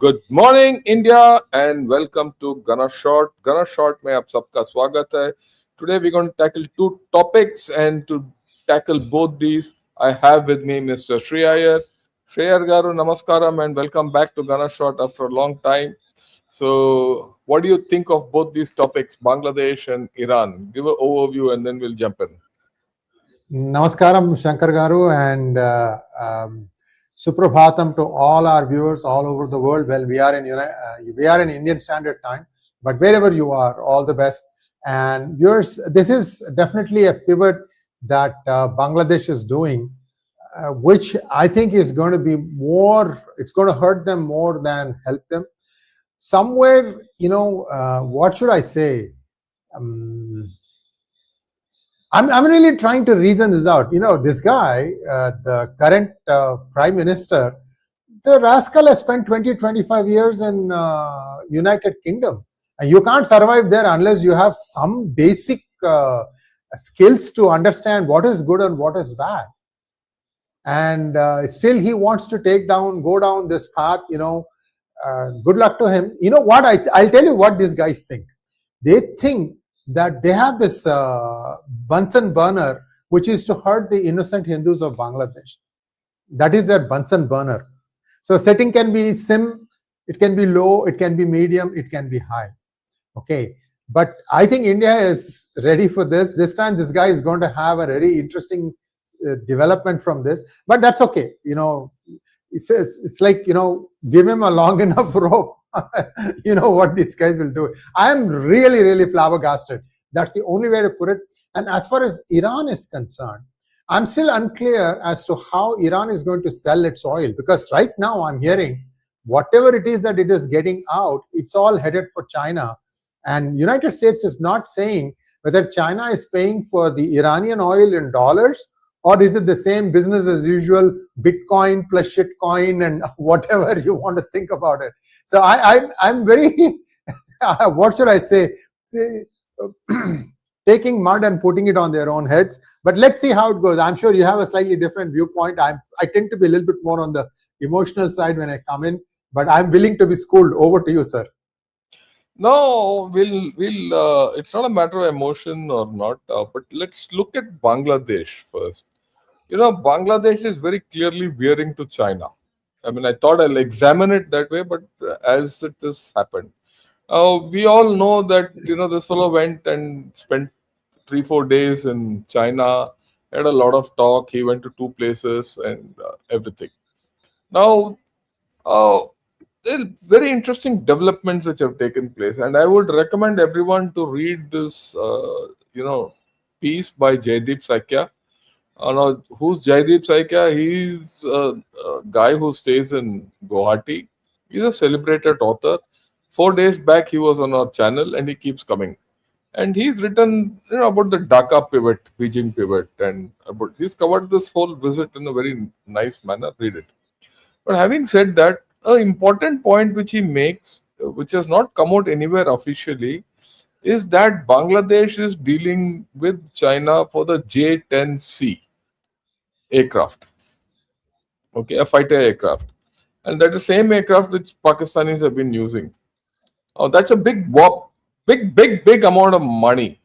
Good morning, India, and welcome to 𝗏𝗏𝗏𝗏. 𝗏𝗏𝗏𝗏 में आप सबका स्वागत है. Today we're going to tackle two topics, and to tackle both these, I have with me Mr. Sree Iyer. Sree Iyer garu, namaskaram, and welcome back to 𝗏𝗏𝗏𝗏 after a long time. So, what do you think of both these topics, Bangladesh and Iran? Give an overview, and then we'll jump in. Namaskaram, Shankar garu, and Suprabhatam to all our viewers all over the world. Well, we are in Indian Standard Time, but wherever you are, all the best. And viewers, this is definitely a pivot that Bangladesh is doing, which I think is going to be more. It's going to hurt them more than help them. Somewhere, what should I say? I'm really trying to reason this out. This guy, the current Prime Minister, the rascal has spent 20-25 years in United Kingdom. And you can't survive there unless you have some basic skills to understand what is good and what is bad. And still he wants to go down this path, good luck to him. You know what, I'll tell you what these guys think. They think that they have this Bunsen burner, which is to hurt the innocent Hindus of Bangladesh. That is their Bunsen burner. So setting can be sim, it can be low, it can be medium, it can be high. Okay. But I think India is ready for this. This time this guy is going to have a very interesting development from this. But that's okay. It's like, give him a long enough rope. You know what these guys will do. I am really, really flabbergasted. That's the only way to put it. And as far as Iran is concerned, I'm still unclear as to how Iran is going to sell its oil, because right now I'm hearing whatever it is that it is getting out, it's all headed for China. And United States is not saying whether China is paying for the Iranian oil in dollars, or is it the same business as usual, Bitcoin plus shitcoin and whatever you want to think about it. So I'm very, what should I say, taking mud and putting it on their own heads. But let's see how it goes. I'm sure you have a slightly different viewpoint. I tend to be a little bit more on the emotional side when I come in, but I'm willing to be schooled. Over to you, sir. No, it's not a matter of emotion or not, but let's look at Bangladesh first. Bangladesh is very clearly veering to China. I mean, I thought I'll examine it that way, but as it has happened, we all know that, this fellow went and spent 3-4 days in China, had a lot of talk. He went to 2 places and everything. Now, there are very interesting developments which have taken place, and I would recommend everyone to read this, piece by 𝗤𝗎𝗍𝗍𝗍. Who's 𝗤𝗎𝗍𝗍𝗍? He's a guy who stays in Guwahati. He's a celebrated author. 4 days back, he was on our channel, and he keeps coming. And he's written, about the Dhaka pivot, Beijing pivot, and he's covered this whole visit in a very nice manner. Read it. But having said that, an important point which he makes, which has not come out anywhere officially, is that Bangladesh is dealing with China for the J-10C aircraft. Okay, a fighter aircraft. And that is the same aircraft which Pakistanis have been using. That's a big amount of money.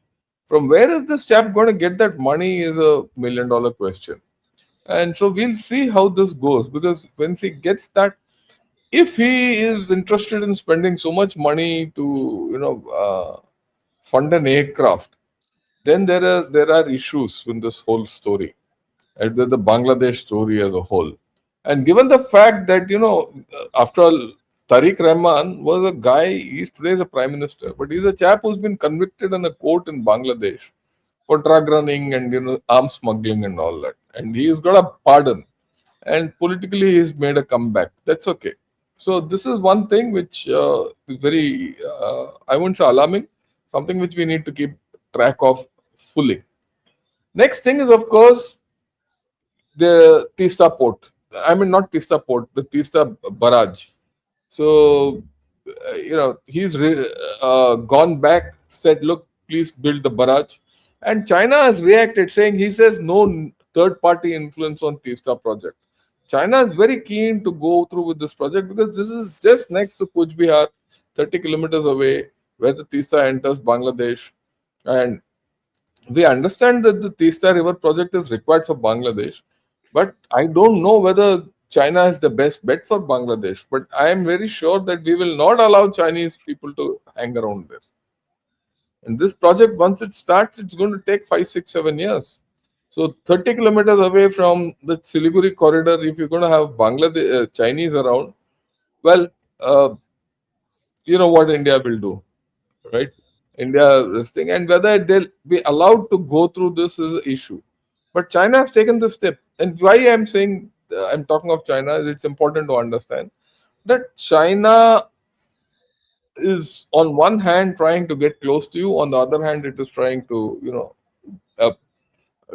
From where is this chap going to get that money is $1 million question. And so we'll see how this goes, because when he gets that, if he is interested in spending so much money to, fund an aircraft, then there are issues in this whole story, and the Bangladesh story as a whole. And given the fact that, after all, Tariq Rahman was a guy, he's today the Prime Minister, but he's a chap who's been convicted in a court in Bangladesh for drug running and, arms smuggling and all that. And he's got a pardon. And politically, he's made a comeback. That's okay. So this is one thing which is very, I won't say alarming, something which we need to keep track of fully. Next thing is, of course, the Teesta port. I mean, not Teesta port, the Teesta barrage. So, he's gone back, said, look, please build the barrage. And China has reacted, saying he says no third-party influence on Teesta project. China is very keen to go through with this project because this is just next to Kuch Bihar, 30 kilometers away, where the Teesta enters Bangladesh. And we understand that the Teesta River project is required for Bangladesh, but I don't know whether China is the best bet for Bangladesh. But I am very sure that we will not allow Chinese people to hang around there. And this project, once it starts, it's going to take 5, 6, 7 years. So 30 kilometers away from the Siliguri corridor, if you're going to have Bangladesh Chinese around, well, uh, you know what India will do, right? India this thing, and whether they'll be allowed to go through this is an issue. But China has taken this step, and why I'm saying I'm talking of China is it's important to understand that China is on one hand trying to get close to you, on the other hand, it is trying to uh,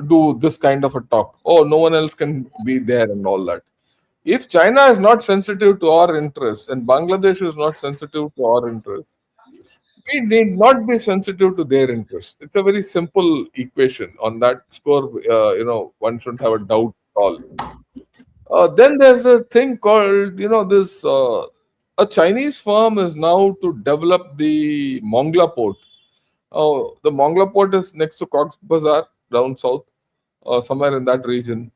do this kind of a talk. Oh, no one else can be there and all that. If China is not sensitive to our interests and Bangladesh is not sensitive to our interests, we need not be sensitive to their interests. It's a very simple equation. On that score, one shouldn't have a doubt at all. Then there's a thing called, this a Chinese firm is now to develop the Mongla port. The Mongla port is next to Cox's Bazar down south, somewhere in that region.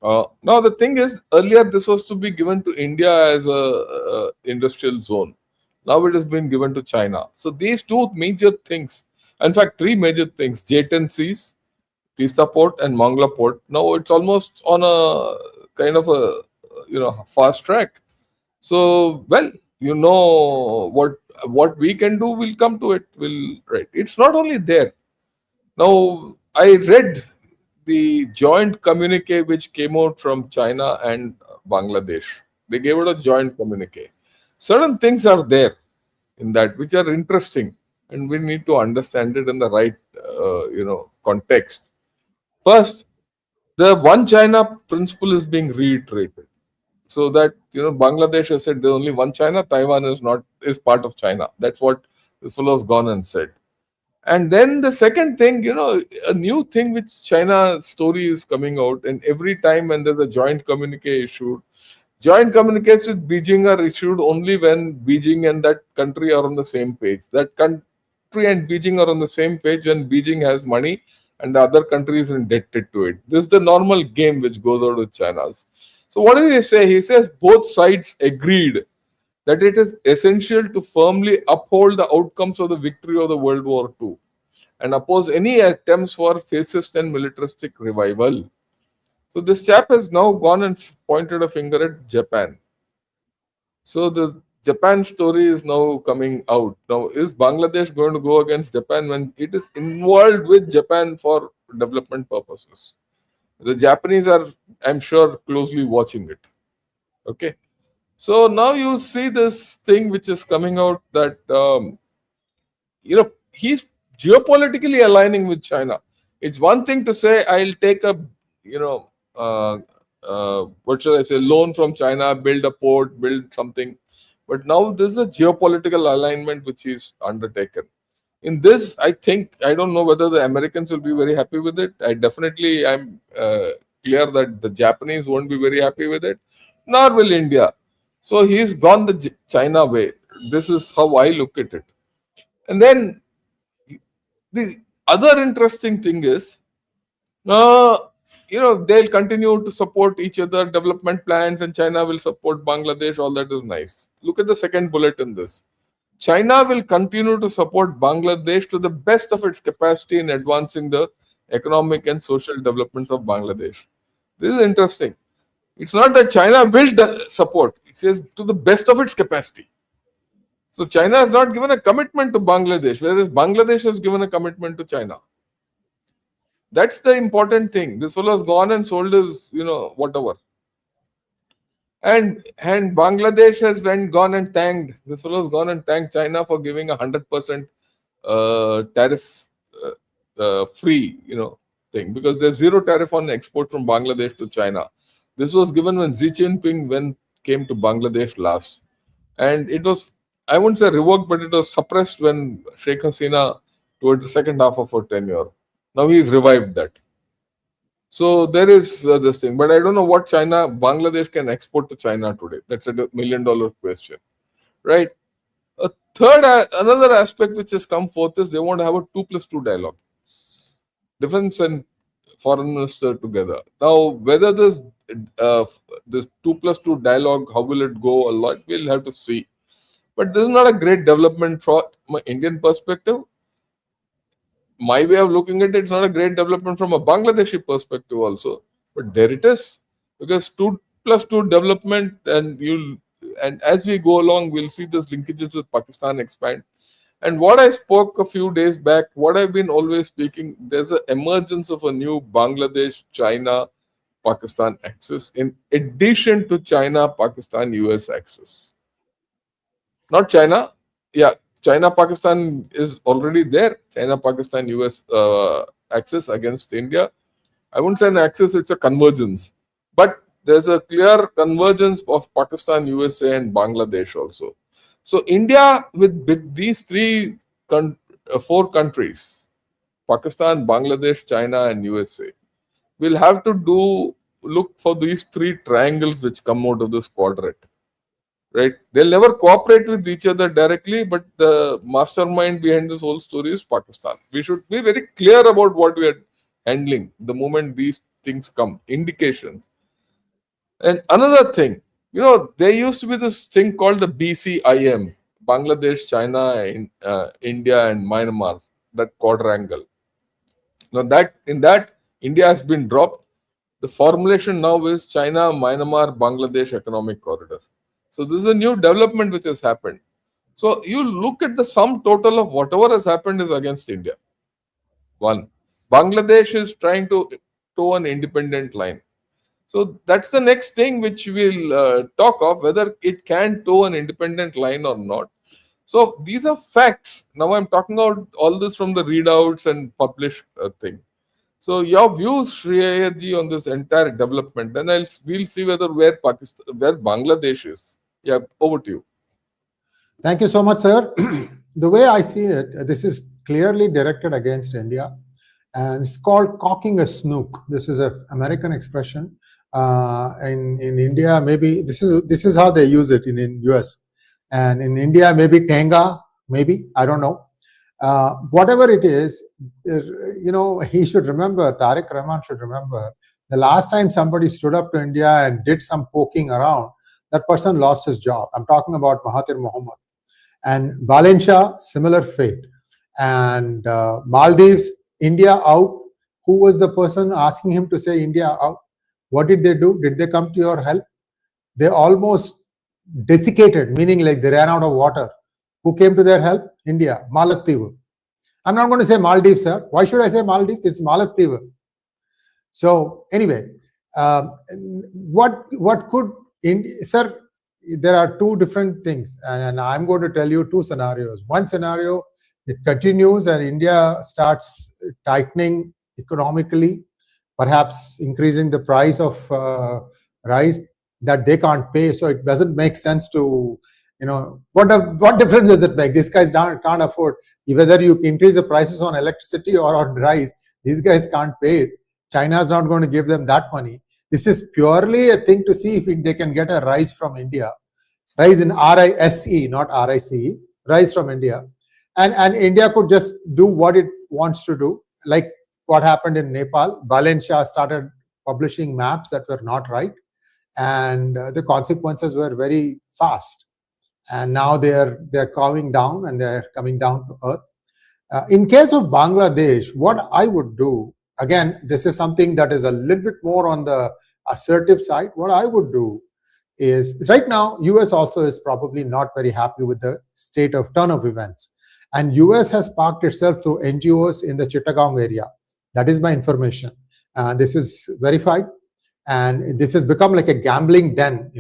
Now the thing is, earlier this was to be given to India as a industrial zone. Now it has been given to China. So these two major things, in fact, three major things: J10 Seas, Teesta Port, and Mongla Port. Now it's almost on a kind of a fast track. So well, what we can do. We'll come to it. Right. It's not only there. Now I read the joint communique which came out from China and Bangladesh. They gave out a joint communique. Certain things are there in that which are interesting, and we need to understand it in the right, context. First, the one China principle is being reiterated, so that Bangladesh has said there's only one China. Taiwan is part of China. That's what this fellow's gone and said. And then the second thing, a new thing which China story is coming out, and every time when there's a joint communique issued, joint communiques with Beijing are issued only when Beijing and that country are on the same page. That country and Beijing are on the same page when Beijing has money and the other country is indebted to it. This is the normal game which goes out with China's. So what does he say? He says both sides agreed that it is essential to firmly uphold the outcomes of the victory of the World War II and oppose any attempts for fascist and militaristic revival. So this chap has now gone and pointed a finger at Japan. So the Japan story is now coming out. Now, is Bangladesh going to go against Japan when it is involved with Japan for development purposes? The Japanese are, I'm sure, closely watching it. Okay. So now you see this thing which is coming out that he's geopolitically aligning with China. It's one thing to say I'll take a what should I say, loan from China, build a port, build something. But now this is a geopolitical alignment which is undertaken. In this, I don't know whether the Americans will be very happy with it. I'm clear that the Japanese won't be very happy with it, nor will India. So he's gone the China way. This is how I look at it. And then the other interesting thing is, they'll continue to support each other, development plans, and China will support Bangladesh. All that is nice. Look at the second bullet in this. China will continue to support Bangladesh to the best of its capacity in advancing the economic and social developments of Bangladesh. This is interesting. It's not that China will support. It says to the best of its capacity. So China has not given a commitment to Bangladesh, whereas Bangladesh has given a commitment to China. That's the important thing. This fellow has gone and sold his, whatever. And Bangladesh has gone and thanked. This fellow has gone and thanked China for giving 100% tariff free, thing, because there's zero tariff on export from Bangladesh to China. This was given when Xi Jinping came to Bangladesh last, and it was, I wouldn't say revoked, but it was suppressed when Sheikh Hasina towards the second half of her tenure. Now he's revived that. So there is this thing, but I don't know what Bangladesh can export to China today. That's a $1 million question, right? Another aspect which has come forth is they want to have a 2+2 dialogue, defense and foreign minister together. Now, whether this 2+2 dialogue, how will it go? A lot we'll have to see. But this is not a great development from my Indian perspective. My way of looking at it, it's not a great development from a Bangladeshi perspective also. But there it is, because 2+2 development, and as we go along, we'll see those linkages with Pakistan expand. And what I spoke a few days back, what I've been always speaking, there's an emergence of a new Bangladesh, China, Pakistan axis in addition to China, Pakistan, US axis. Not China, yeah, China, Pakistan is already there. China, Pakistan, US axis against India. I wouldn't say an axis, it's a convergence. But there's a clear convergence of Pakistan, USA, and Bangladesh also. So India, with these four countries, Pakistan, Bangladesh, China, and USA, will have to look for these three triangles which come out of this quadrant. Right? They'll never cooperate with each other directly, but the mastermind behind this whole story is Pakistan. We should be very clear about what we are handling the moment these things come, indications. And another thing, there used to be this thing called the BCIM, Bangladesh, China, India, and Myanmar, that quadrangle. Now in that, India has been dropped. The formulation now is China, Myanmar, Bangladesh economic corridor. So this is a new development which has happened. So you look at the sum total of whatever has happened is against India. One, Bangladesh is trying to toe an independent line. So that's the next thing which we'll talk of, whether it can toe an independent line or not. So these are facts. Now I'm talking about all this from the readouts and published thing. So your views, Sree Iyer ji, on this entire development, then we'll see where Bangladesh is. Yeah, over to you. Thank you so much, sir. The way I see it, this is clearly directed against India, and it's called cocking a snook. This is an American expression. In India, maybe this is how they use it in US, and in India, maybe tenga, maybe, I don't know. Whatever it is, he should remember, Tariq Rahman should remember, the last time somebody stood up to India and did some poking around, that person lost his job. I'm talking about Mahathir Mohamad. And Valencia, similar fate. And Maldives, India out. Who was the person asking him to say India out? What did they do? Did they come to your help? They almost desiccated, meaning like they ran out of water. Who came to their help? India, Maldives. I'm not going to say Maldives, sir. Why should I say Maldives? It's Maldives. So anyway, what could India, sir? There are two different things, and I'm going to tell you two scenarios. One scenario, it continues and India starts tightening economically, perhaps increasing the price of rice that they can't pay. So it doesn't make sense to, what difference does it make? These guys can't afford, whether you increase the prices on electricity or on rice, these guys can't pay it. China is not going to give them that money. This is purely a thing to see if they can get a rice from India. Rice in RISE, not RICE, rice from India. And India could just do what it wants to do, like what happened in Nepal. Valencia started publishing maps that were not right, and the consequences were very fast. And now they're calming down and they're coming down to earth. In case of Bangladesh, what I would do, again, this is something that is a little bit more on the assertive side. What I would do is, right now, US also is probably not very happy with the state of turn of events. And US has parked itself through NGOs in the Chittagong area. That is my information. This is verified. And this has become like a gambling den.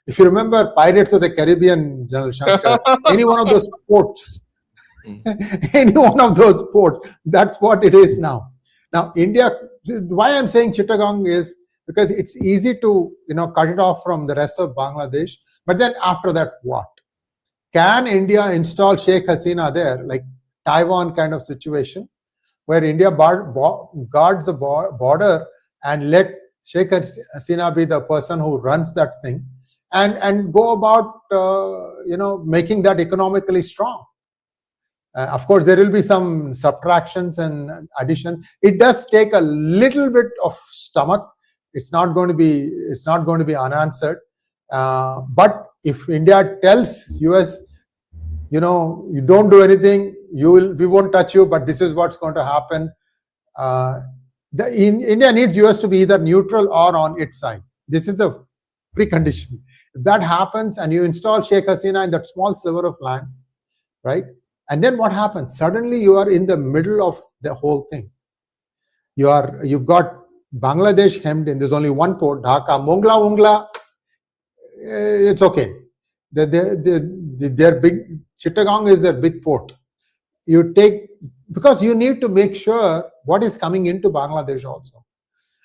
If you remember Pirates of the Caribbean, General Shankar, any one of those ports, that's what it is now. Now, India, why I'm saying Chittagong is because it's easy to, cut it off from the rest of Bangladesh. But then after that, what? Can India install Sheikh Hasina there, like Taiwan kind of situation, where India guards the border and let Sheikh Hasina be the person who runs that thing, and go about making that economically strong. Of course, there will be some subtractions and addition. It does take a little bit of stomach. It's not going to be unanswered. But if India tells US, you don't do anything, we won't touch you, but this is what's going to happen. India needs US to be either neutral or on its side. This is the precondition. If that happens and you install Sheikh Hasina in that small sliver of land, right? And then what happens? Suddenly you are in the middle of the whole thing. You've got Bangladesh hemmed in. There's only one port, Dhaka. Mongla, it's okay. They're big. Chittagong is their big port. Because you need to make sure what is coming into Bangladesh also.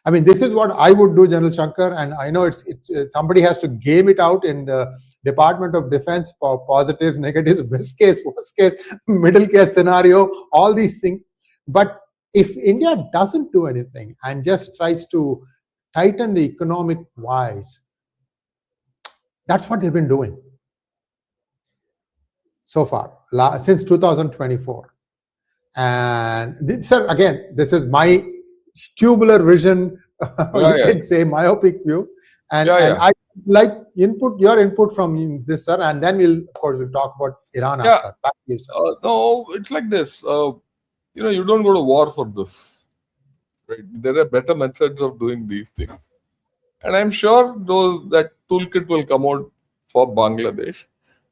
I mean, this is what I would do, General Shankar, and I know it's somebody has to game it out in the Department of Defense for positives, negatives, best case, worst case, middle case scenario, all these things. But if India doesn't do anything and just tries to tighten the economic wise, that's what they've been doing so far, since 2024. And sir, again, this is my tubular vision, can say myopic view, and I like your input from this, sir, and then we'll talk about Iran after. Back to you, sir. No, it's like this. You don't go to war for this, right? There are better methods of doing these things, and I'm sure that toolkit will come out for Bangladesh.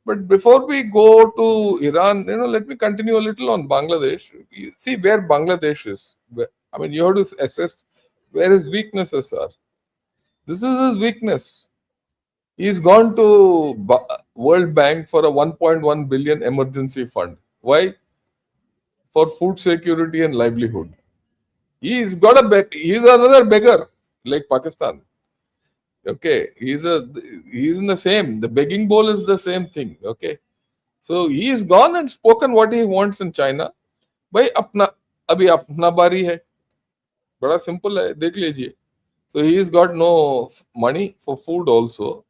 But before we go to Iran, let me continue a little on Bangladesh. You see where Bangladesh is. I mean, you have to assess where his weaknesses are. This is his weakness. He's gone to World Bank for a 1.1 billion emergency fund. Why? For food security and livelihood. He's another beggar like Pakistan. Okay, he's in the same. The begging bowl is the same thing. Okay, so he's gone and spoken what he wants in China. Bhai abhi apna bari hai. Bada simple hai, dekh lijiye. So he's got no money for food also.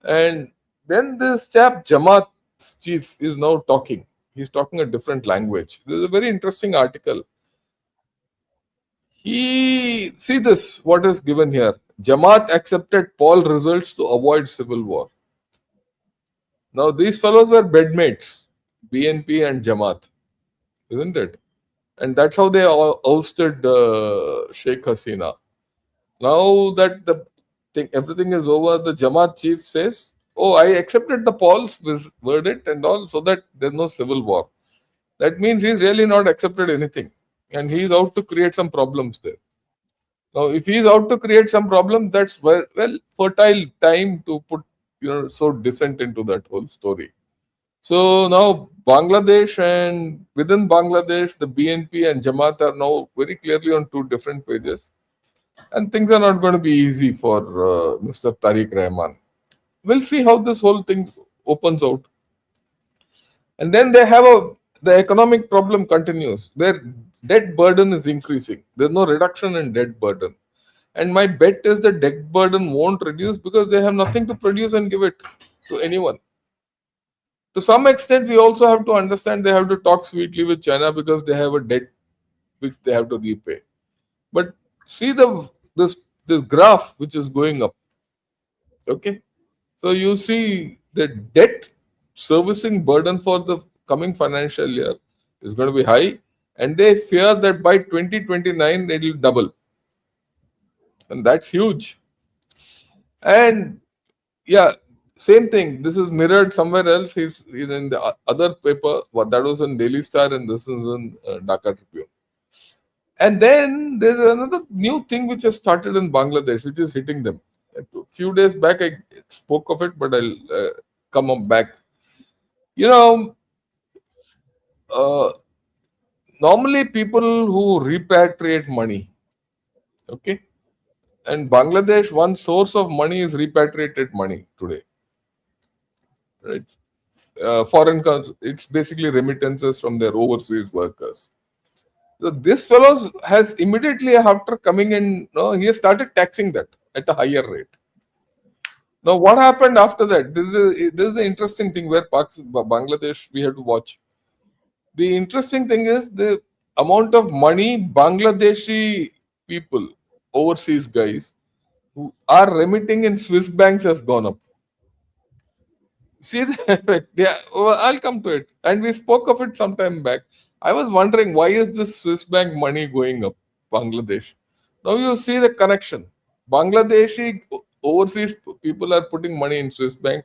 And then this chap Jamaat's chief is now talking. He's talking a different language. This is a very interesting article. See this, what is given here. Jamaat accepted poll results to avoid civil war. Now these fellows were bedmates, BNP and Jamaat, isn't it? And that's how they ousted Sheikh Hasina. Now that everything is over, the Jamaat chief says, "Oh, I accepted the poll's verdict and all, so that there's no civil war." That means he's really not accepted anything, and he's out to create some problems there. Now, if he's out to create some problems, that's fertile time to put sow dissent into that whole story. So now Bangladesh, and within Bangladesh, the BNP and Jamaat are now very clearly on two different pages, and things are not going to be easy for Mr. Tariq Rahman. We'll see how this whole thing opens out. And then they have the economic problem continues. Their debt burden is increasing. There's no reduction in debt burden. And my bet is that debt burden won't reduce because they have nothing to produce and give it to anyone. To some extent, we also have to understand they have to talk sweetly with China because they have a debt which they have to repay. But see this graph which is going up. Okay, so you see the debt servicing burden for the coming financial year is going to be high, and they fear that by 2029 it will double, and that's huge. And yeah, same thing. This is mirrored somewhere else. He's in the other paper. That was in Daily Star, and this is in Dhaka Tribune. And then there's another new thing which has started in Bangladesh, which is hitting them. A few days back, I spoke of it, but I'll come back. Normally people who repatriate money, okay, and Bangladesh, one source of money is repatriated money today, right? Foreign countries, it's basically remittances from their overseas workers. So this fellow has immediately after coming in, he has started taxing that at a higher rate. Now, what happened after that? This is the interesting thing where Bangladesh we have to watch. The interesting thing is the amount of money Bangladeshi people, overseas guys, who are remitting in Swiss banks has gone up. See the effect. Yeah, well, I'll come to it. And we spoke of it some time back. I was wondering why is this Swiss bank money going up, Bangladesh? Now you see the connection. Bangladeshi overseas people are putting money in Swiss bank.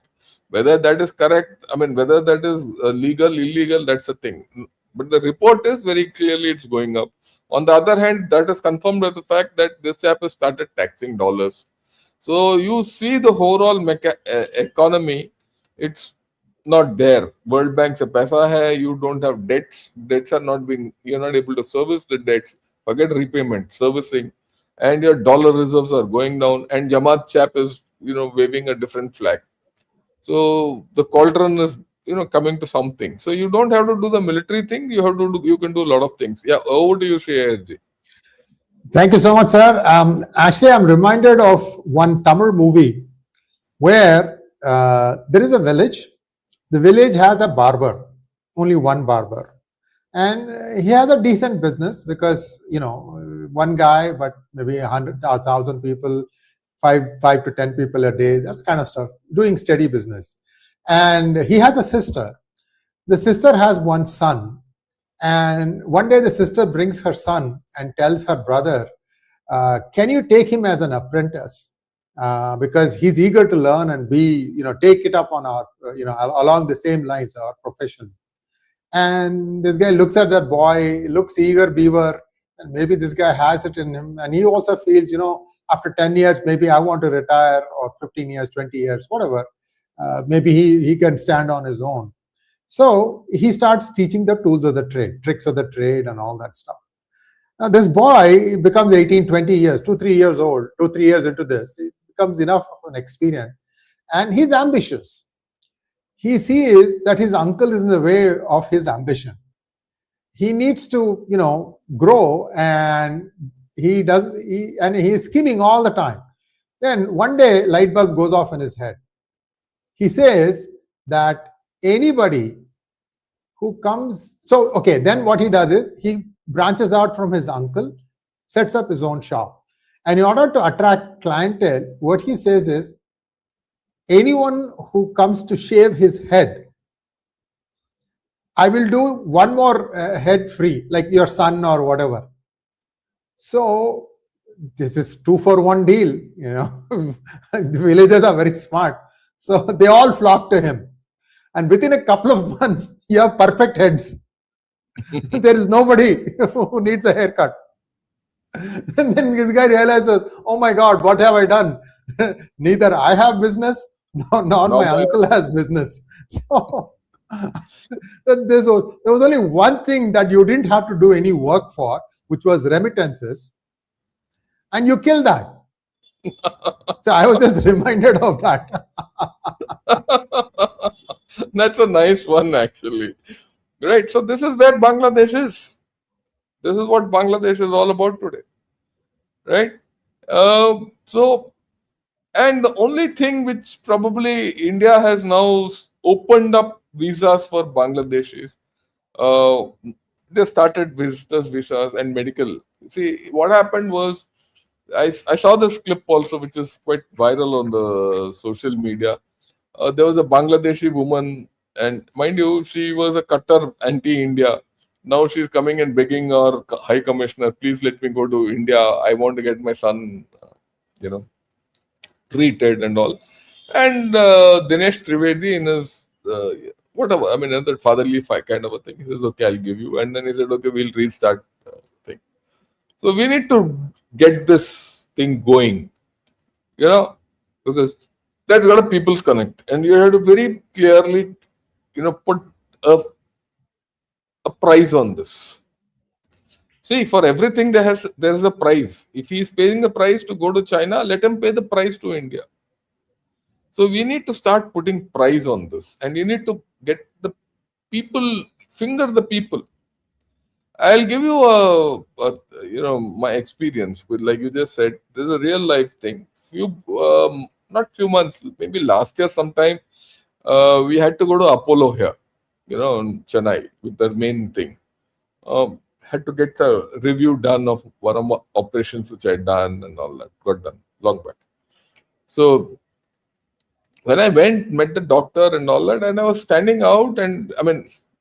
Whether that is correct, I mean, whether that is legal, illegal, that's a thing. But the report is very clearly it's going up. On the other hand, that is confirmed by the fact that this chap has started taxing dollars. So you see the overall economy, it's not there. World Bank se paisa hai, you don't have debts. Debts are not being, you're not able to service the debts. Forget repayment, servicing, and your dollar reserves are going down. And Jamaat chap is, waving a different flag. So the cauldron is, coming to something. So you don't have to do the military thing. You can do a lot of things. Yeah, over to you, Sree Iyer ji. Thank you so much, sir. Actually, I'm reminded of one Tamil movie where there is a village. The village has a barber, only one barber. And he has a decent business because, one guy, but maybe 100,000 people, 5 to 10 people a day, that's kind of stuff, doing steady business. And he has a sister. The sister has one son. And one day the sister brings her son and tells her brother, can you take him as an apprentice? Because he's eager to learn and take it up on our, along the same lines, our profession. And this guy looks at that boy, looks eager, beaver, and maybe this guy has it in him. And he also feels, after 10 years, maybe I want to retire, or 15 years, 20 years, whatever. Maybe he can stand on his own. So he starts teaching the tools of the trade, tricks of the trade and all that stuff. Now this boy becomes 18, 20 years, 2-3 years old, 2-3 years into this. It becomes enough of an experience. And he's ambitious. He sees that his uncle is in the way of his ambition. He needs to, grow, and he's scheming all the time. Then one day, light bulb goes off in his head. He says that anybody who comes, then what he does is he branches out from his uncle, sets up his own shop. And in order to attract clientele, what he says is, anyone who comes to shave his head, I will do one more head free, like your son or whatever. So this is 2-for-1 deal. The villagers are very smart. So they all flock to him. And within a couple of months, you have perfect heads. There is nobody who needs a haircut. And then this guy realizes, oh my God, what have I done? Neither I have business, nor my uncle has business. So there was only one thing that you didn't have to do any work for, which was remittances. And you killed that. So I was just reminded of that. That's a nice one, actually. Right. So this is where Bangladesh is. This is what Bangladesh is all about today. Right. And the only thing which probably India has now opened up visas for Bangladeshis, they started visitors visas and medical. See, what happened was, I saw this clip also, which is quite viral on the social media. There was a Bangladeshi woman, and mind you, she was a Qatar anti-India. Now she's coming and begging our High Commissioner, please let me go to India. I want to get my son, treated and all. And Dinesh Trivedi in his whatever, another fatherly kind of a thing. He says, okay, I'll give you. And then he said, okay, we'll restart thing. So we need to get this thing going, because that's got a people's connect. And you have to very clearly, put a price on this. See, for everything there is a price. If he is paying the price to go to China, let him pay the price to India. So we need to start putting price on this, and you need to get the people, finger the people. I'll give you my experience with, like you just said, there's a real life thing. Not few months, maybe last year sometime, we had to go to Apollo here, in Chennai with the main thing. Had to get a review done of one of my operations which I had done and all that. Got done long back. So when I went, met the doctor and all that, and I was standing out and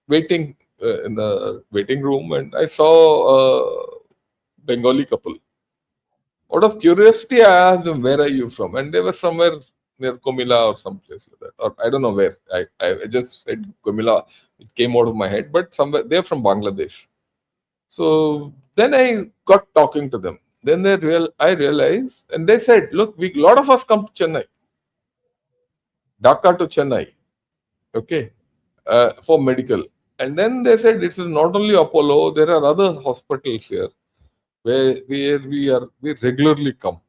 waiting in the waiting room, and I saw a Bengali couple. Out of curiosity, I asked them, "Where are you from?" And they were somewhere near Komila or someplace like that, or I don't know where. I just said Komila. It came out of my head, but somewhere they're from Bangladesh. So then I got talking to them. Then I realized, and they said, "Look, a lot of us come to Chennai, Dhaka to Chennai, okay, for medical." And then they said, "It is not only Apollo. There are other hospitals here where we regularly come."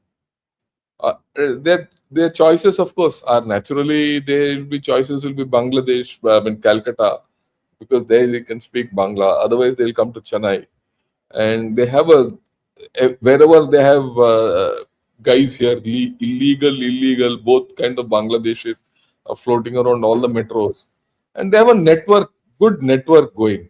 Their choices, of course, are naturally there will be choices will be Bangladesh, Calcutta, because there they can speak Bangla. Otherwise, they'll come to Chennai, and they have wherever they have guys here, illegal, both kind of Bangladeshis are floating around all the metros, and they have a good network going.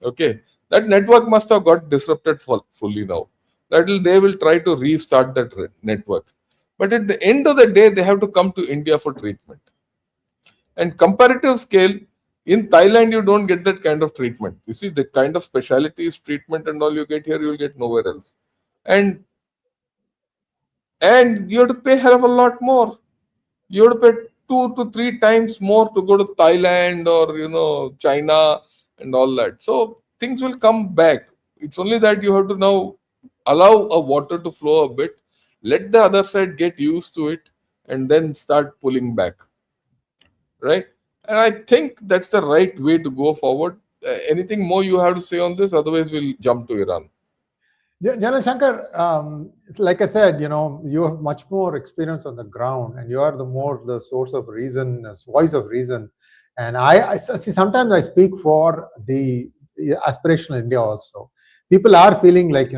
Okay, that network must have got disrupted fully now. They will try to restart that network, but at the end of the day, they have to come to India for treatment. And comparative scale, in Thailand, you don't get that kind of treatment. You see, the kind of specialties, treatment, and all you get here, you will get nowhere else. And you have to pay hell of a lot more. You have to pay 2 to 3 times more to go to Thailand or China and all that. So things will come back. It's only that you have to now allow a water to flow a bit, let the other side get used to it, and then start pulling back. Right? And I think that's the right way to go forward. Anything more you have to say on this? Otherwise, we'll jump to Iran. General Shankar, like I said, you have much more experience on the ground, and you are the source of reason, voice of reason. And I see. Sometimes I speak for the aspirational India also. People are feeling like,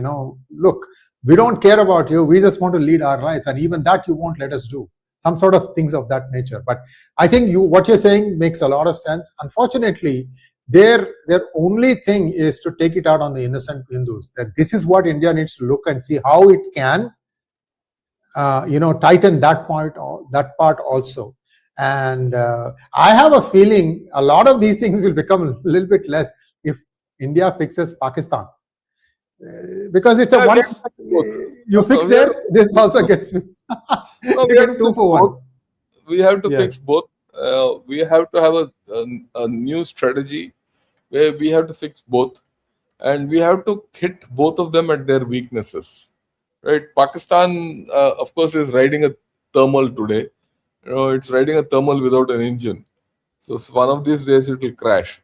look, we don't care about you. We just want to lead our life, and even that you won't let us do. Some sort of things of that nature. But I think what you're saying makes a lot of sense. Unfortunately, their only thing is to take it out on the innocent Hindus. That this is what India needs to look and see how it can, tighten that part also. And I have a feeling a lot of these things will become a little bit less if India fixes Pakistan, because it's a once you fix there, this also gets me. We have 2 for 1. We have to fix both. We have to have a new strategy where we have to fix both, and we have to hit both of them at their weaknesses. Right? Pakistan, of course, is riding a thermal today. It's riding a thermal without an engine. So one of these days it will crash.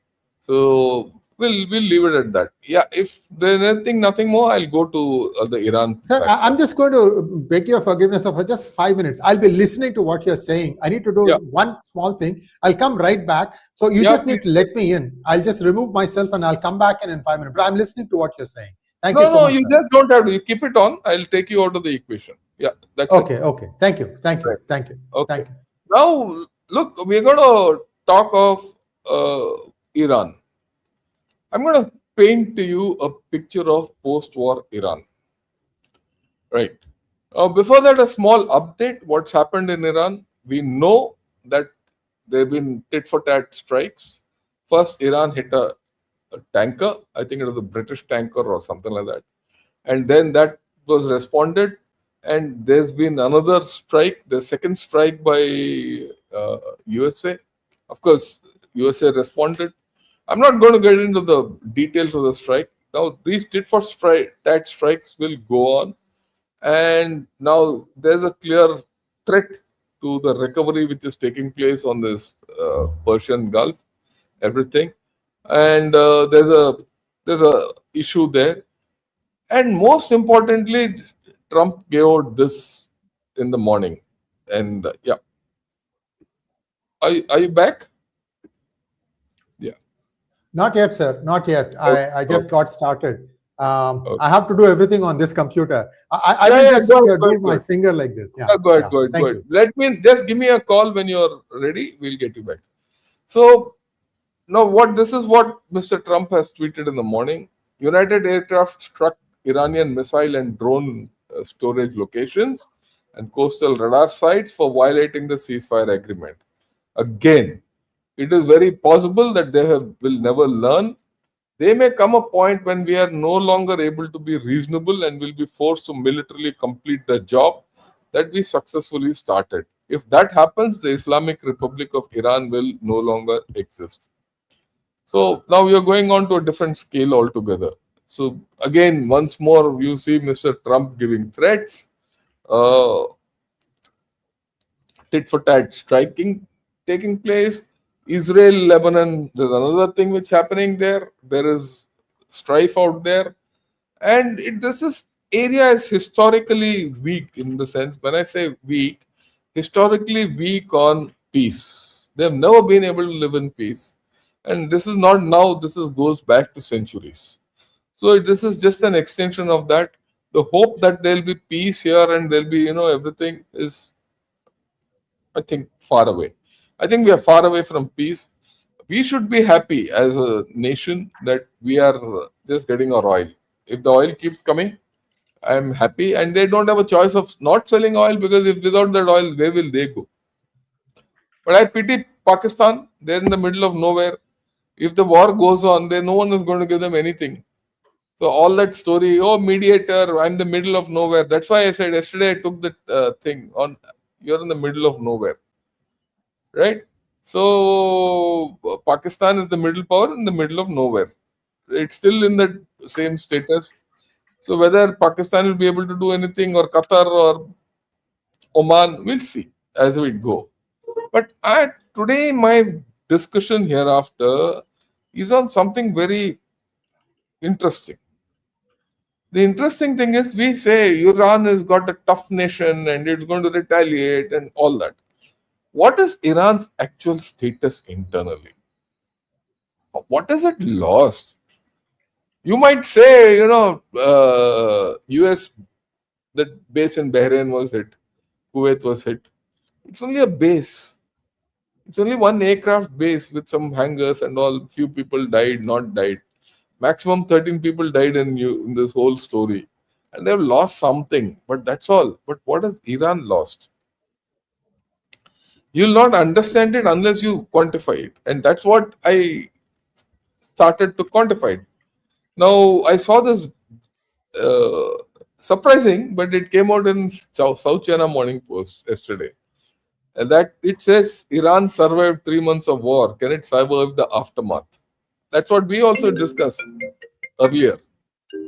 So we'll leave it at that. Yeah, if there's nothing more, I'll go to the Iran. Sir, I'm just going to beg your forgiveness for just 5 minutes. I'll be listening to what you're saying. I need to do one small thing. I'll come right back. So you just need to let me in. I'll just remove myself and I'll come back in 5 minutes. But I'm listening to what you're saying. Thank you so much. No, you just don't have to. You keep it on. I'll take you out of the equation. Yeah, that's okay. Okay. Thank you. Thank you. Thank you. Okay. Thank you. Now, look, we're going to talk of Iran. I'm going to paint to you a picture of post-war Iran. Right. Before that, a small update. What's happened in Iran? We know that there have been tit-for-tat strikes. First, Iran hit a tanker. I think it was a British tanker or something like that. And then that was responded. And there's been another strike, the second strike by USA. Of course, USA responded. I'm not going to get into the details of the strike. Now, these tit-for-tat strikes will go on. And now there's a clear threat to the recovery which is taking place on this Persian Gulf, everything. And there's a issue there. And most importantly, Trump gave out this in the morning. And are you back? Yeah. Not yet, sir. Not yet. I just got started. Okay. I have to do everything on this computer. I Yeah, will yeah, just go ahead, do go my ahead. finger like this. Yeah. Go ahead, Yeah. go ahead, go Thank ahead. you. Let me just give me a call when you're ready. We'll get you back. So now this is what Mr. Trump has tweeted in the morning. United aircraft struck Iranian missile and drone storage locations and coastal radar sites for violating the ceasefire agreement. Again, it is very possible that will never learn. There may come a point when we are no longer able to be reasonable and will be forced to militarily complete the job that we successfully started. If that happens, the Islamic Republic of Iran will no longer exist. So now we are going on to a different scale altogether. So again, once more, you see Mr. Trump giving threats, uh, tit for tat striking taking place. Israel, Lebanon, there's another thing which happening there. There is strife out there, and this area is historically weak in the sense when I say weak, historically weak on peace. They have never been able to live in peace, and this is not now. This is goes back to centuries. So this is just an extension of that. The hope that there'll be peace here and there'll be everything is, I think, far away. I think we are far away from peace. We should be happy as a nation that we are just getting our oil. If the oil keeps coming, I'm happy. And they don't have a choice of not selling oil because if without that oil, where will they go? But I pity Pakistan. They're in the middle of nowhere. If the war goes on, then no one is going to give them anything. So all that story, oh mediator, I'm the middle of nowhere. That's why I said yesterday I took the thing on. You're in the middle of nowhere, right? So Pakistan is the middle power in the middle of nowhere. It's still in the same status. So whether Pakistan will be able to do anything or Qatar or Oman, we'll see as we go. But today my discussion hereafter is on something very interesting. The interesting thing is we say Iran has got a tough nation and it's going to retaliate and all that. What is Iran's actual status internally? What has it lost? You might say, US, the base in Bahrain was hit, Kuwait was hit. It's only a base. It's only one aircraft base with some hangars and all. Few people died, not died. Maximum 13 people died in this whole story. And they've lost something, but that's all. But what has Iran lost? You'll not understand it unless you quantify it. And that's what I started to quantify it. Now, I saw this surprising, but it came out in South China Morning Post yesterday. And that it says Iran survived 3 months of war. Can it survive the aftermath? That's what we also discussed earlier.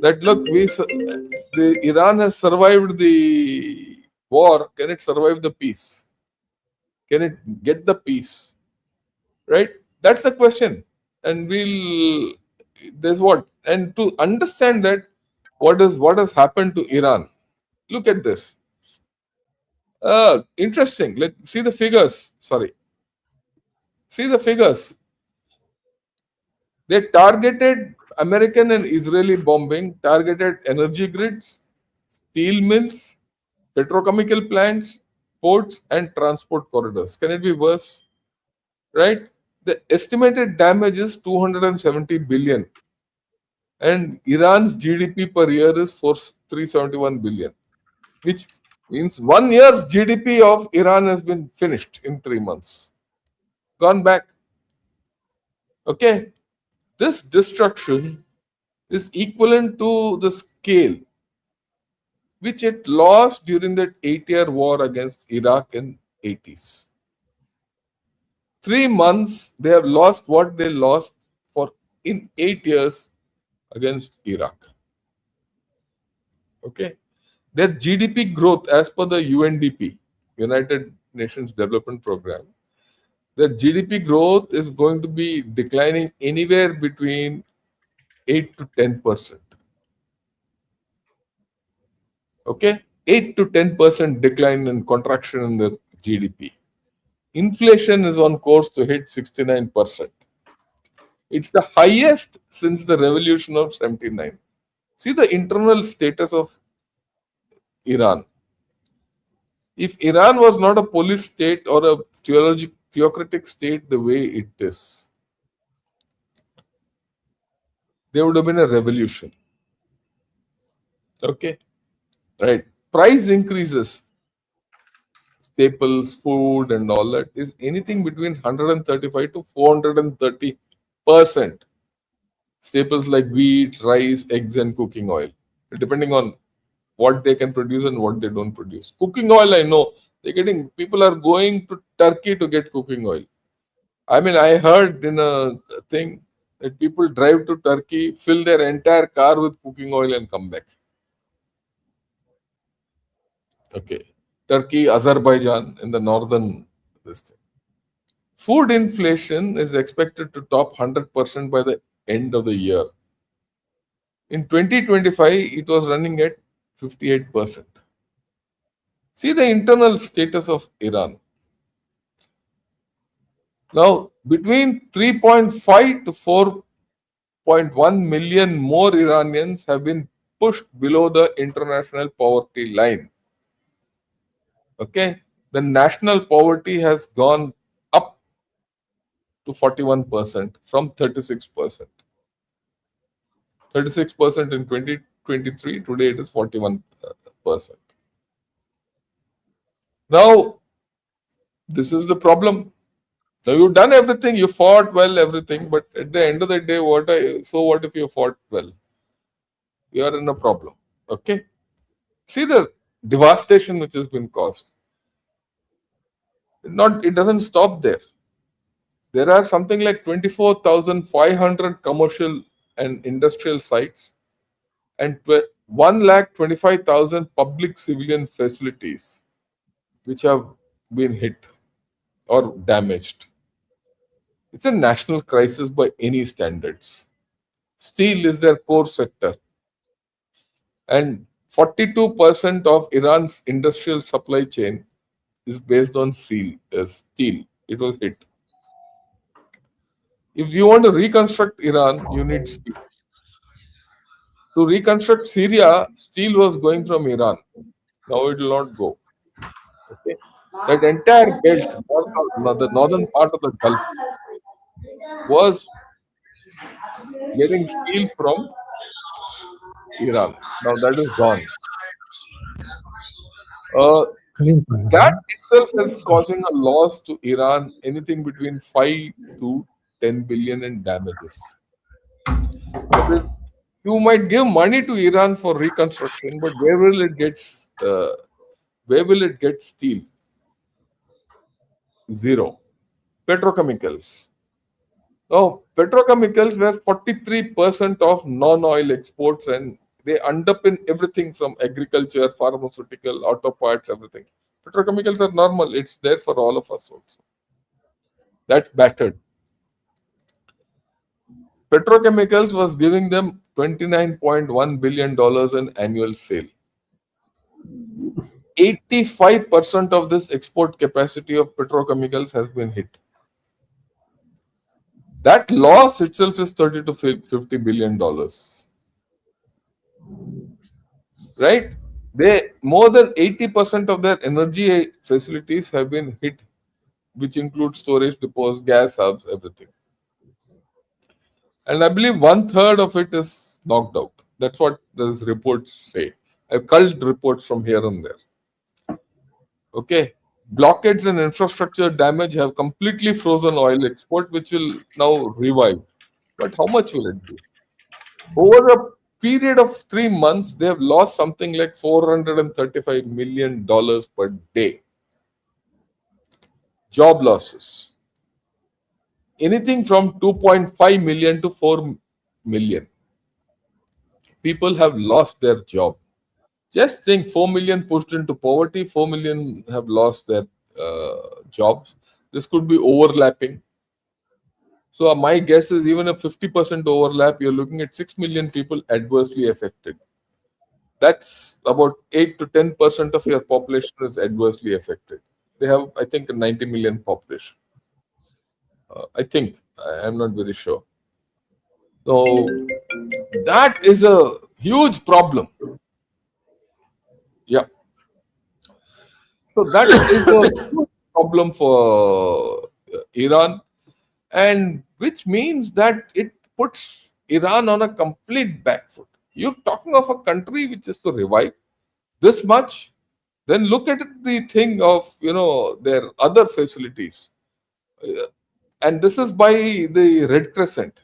That look, Iran has survived the war. Can it survive the peace? Can it get the peace? Right? That's the question. And there's what? And to understand that, what has happened to Iran? Look at this. Interesting. Let's see the figures. Sorry. See the figures. They targeted American and Israeli bombing, targeted energy grids, steel mills, petrochemical plants, ports, and transport corridors. Can it be worse? Right? The estimated damage is 270 billion, and Iran's GDP per year is 371 billion, which means 1 year's GDP of Iran has been finished in 3 months, gone back. Okay, this destruction is equivalent to the scale which it lost during that 8-year war against Iraq in 80s. 3 months they have lost what they lost for in 8 years against Iraq. Okay, their GDP growth, as per the UNDP, United Nations Development Program, their GDP growth is going to be declining anywhere between 8 to 10%. Okay, 8 to 10% decline in contraction in the GDP. Inflation is on course to hit 69%. It's the highest since the revolution of 79. See the internal status of Iran. If Iran was not a police state or a theocratic state the way it is, there would have been a revolution. Okay, right. Price increases, staples, food, and all that is anything between 135 to 430%. Staples like wheat, rice, eggs, and cooking oil, depending on what they can produce and what they don't produce. Cooking oil, I know people are going to Turkey to get cooking oil. I mean, I heard in a thing that people drive to Turkey, fill their entire car with cooking oil, and come back. Okay, Turkey, Azerbaijan in the northern this thing. Food inflation is expected to top 100% by the end of the year. In 2025, it was running at 58%. See the internal status of Iran. Now, between 3.5 to 4.1 million more Iranians have been pushed below the international poverty line. Okay, the national poverty has gone up to 41% from 36%. 36% in 2023, today it is 41%. Now, this is the problem. So you've done everything, you fought well, everything, but at the end of the day, what if you fought well? You are in a problem. Okay? See the devastation which has been caused. It doesn't stop there. There are something like 24,500 commercial and industrial sites and 1,25,000 public civilian facilities which have been hit or damaged. It's a national crisis by any standards. Steel is their core sector, and 42% of Iran's industrial supply chain is based on steel. It was hit. If you want to reconstruct Iran, you need steel. To reconstruct Syria, steel was going from Iran. Now it will not go. Okay. That entire belt, the northern part of the Gulf, was getting steel from Iran. Now that is gone. That itself is causing a loss to Iran anything between 5 to 10 billion in damages. That is, you might give money to Iran for reconstruction, but where will it get steel? Zero. Petrochemicals. Now, petrochemicals were 43% of non-oil exports, and they underpin everything from agriculture, pharmaceutical, auto parts, everything. Petrochemicals are normal. It's there for all of us also. That's battered. Petrochemicals was giving them $29.1 billion in annual sale. 85% of this export capacity of petrochemicals has been hit. That loss itself is $30 to $50 billion. Right? More than 80% of their energy facilities have been hit, which includes storage depots, gas hubs, everything. And I believe 1/3 of it is knocked out. That's what those reports say. I've culled reports from here and there. Okay. Blockades and infrastructure damage have completely frozen oil export, which will now revive. But how much will it be? Over a period of 3 months, they have lost something like $435 million per day. Job losses. Anything from 2.5 million to 4 million. People have lost their job. Just think 4 million pushed into poverty, 4 million have lost their jobs. This could be overlapping. So my guess is even a 50% overlap, you're looking at 6 million people adversely affected. That's about 8 to 10% of your population is adversely affected. They have, I think, a 90 million population. I think, I'm not very sure. So that is a huge problem. Yeah. So that is a huge problem for Iran, and which means that it puts Iran on a complete back foot. You're talking of a country which is to revive this much, then look at the thing of their other facilities. And this is by the Red Crescent.